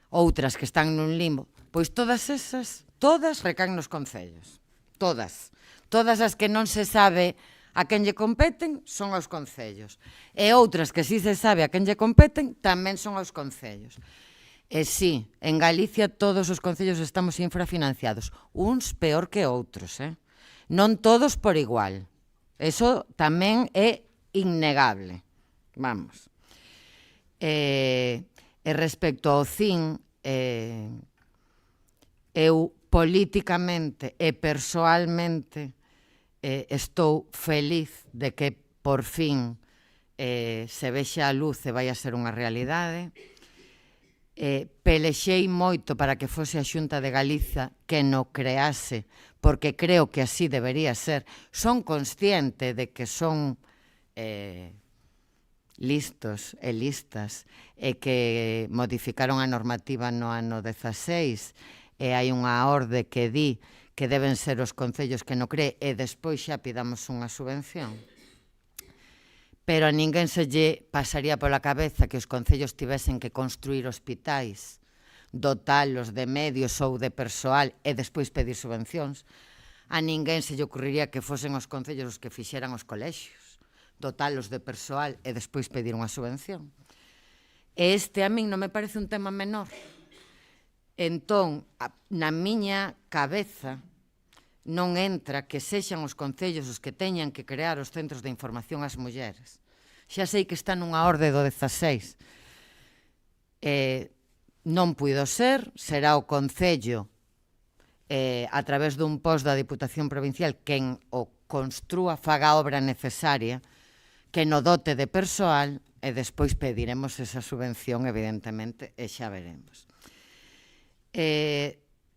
outras que están nun limbo, pois todas esas, todas recaen nos concellos, todas as que non se sabe a quen lle competen son aos concellos, e outras que si se sabe a quen lle competen tamén son aos concellos. E sí, en Galicia todos os concellos estamos infrafinanciados, uns peor que outros, non todos por igual. Eso tamén é innegable. Vamos. E respecto ao CIN, eu políticamente e persoalmente estou feliz de que por fin se vexa a luz e vai a ser unha realidade. Pelexei moito para que fose a Xunta de Galiza que no crease, porque creo que así debería ser. Son consciente de que son listos e listas e que modificaron a normativa no ano 16 e hai unha orde que di que deben ser os concellos que no cree e despois xa pidamos unha subvención. Pero a ninguén se lle pasaría pola cabeza que os concellos tivesen que construir hospitais, dotalos de medios ou de persoal e despois pedir subvencións. A ninguén se lle ocurriría que fosen os concellos os que fixeran os colexios, dotalos de persoal e despois pedir unha subvención. E este a min non me parece un tema menor. Entón, na miña cabeza non entra que sexan os concellos os que teñan que crear os centros de información ás mulleres. Xa sei que está nunha orde do 16. Non puido ser, será o concello a través dun post da Diputación Provincial quen o construa, faga a obra necesaria, que no dote de persoal e despois pediremos esa subvención, evidentemente, e xa veremos.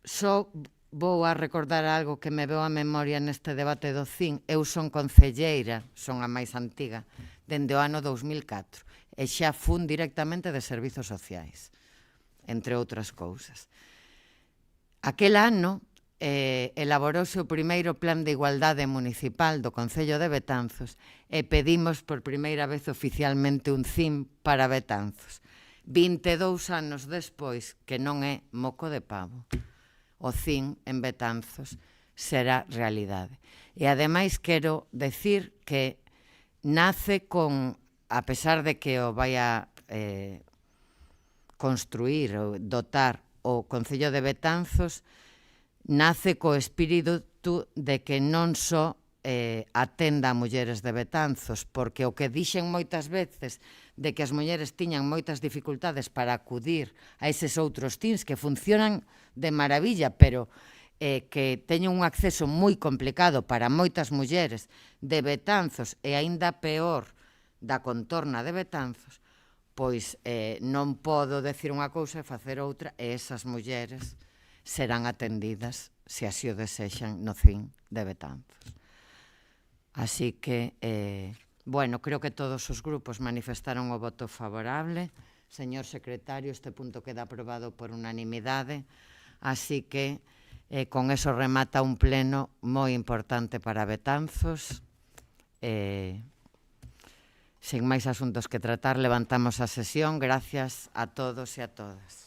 Só vou a recordar algo que me veo a memoria neste debate do CIN. Eu son concelleira, son a máis antiga, dende o ano 2004, e xa fun directamente de Servizos Sociais, entre outras cousas. Aquel ano elaborouse o primeiro plan de igualdade municipal do Concello de Betanzos e pedimos por primeira vez oficialmente un CIN para Betanzos. 22 anos despois, que non é moco de pavo, o CIN en Betanzos será realidade. E ademais quero decir que nace con, a pesar de que o vai a construir ou dotar o Concello de Betanzos, nace co espírito de que non só atenda a mulleres de Betanzos, porque o que dixen moitas veces de que as mulleres tiñan moitas dificultades para acudir a eses outros CINs que funcionan de maravilla, pero que teñen un acceso moi complicado para moitas mulleres de Betanzos e aínda peor da contorna de Betanzos, pois non podo decir unha cousa e facer outra, e esas mulleres serán atendidas, se así o desexan, no CIN de Betanzos. Así que, bueno, creo que todos os grupos manifestaron o voto favorable. Señor secretario, este punto queda aprobado por unanimidade, así que con eso remata un pleno moi importante para Betanzos. Sin máis asuntos que tratar, levantamos a sesión. Gracias a todos e a todas.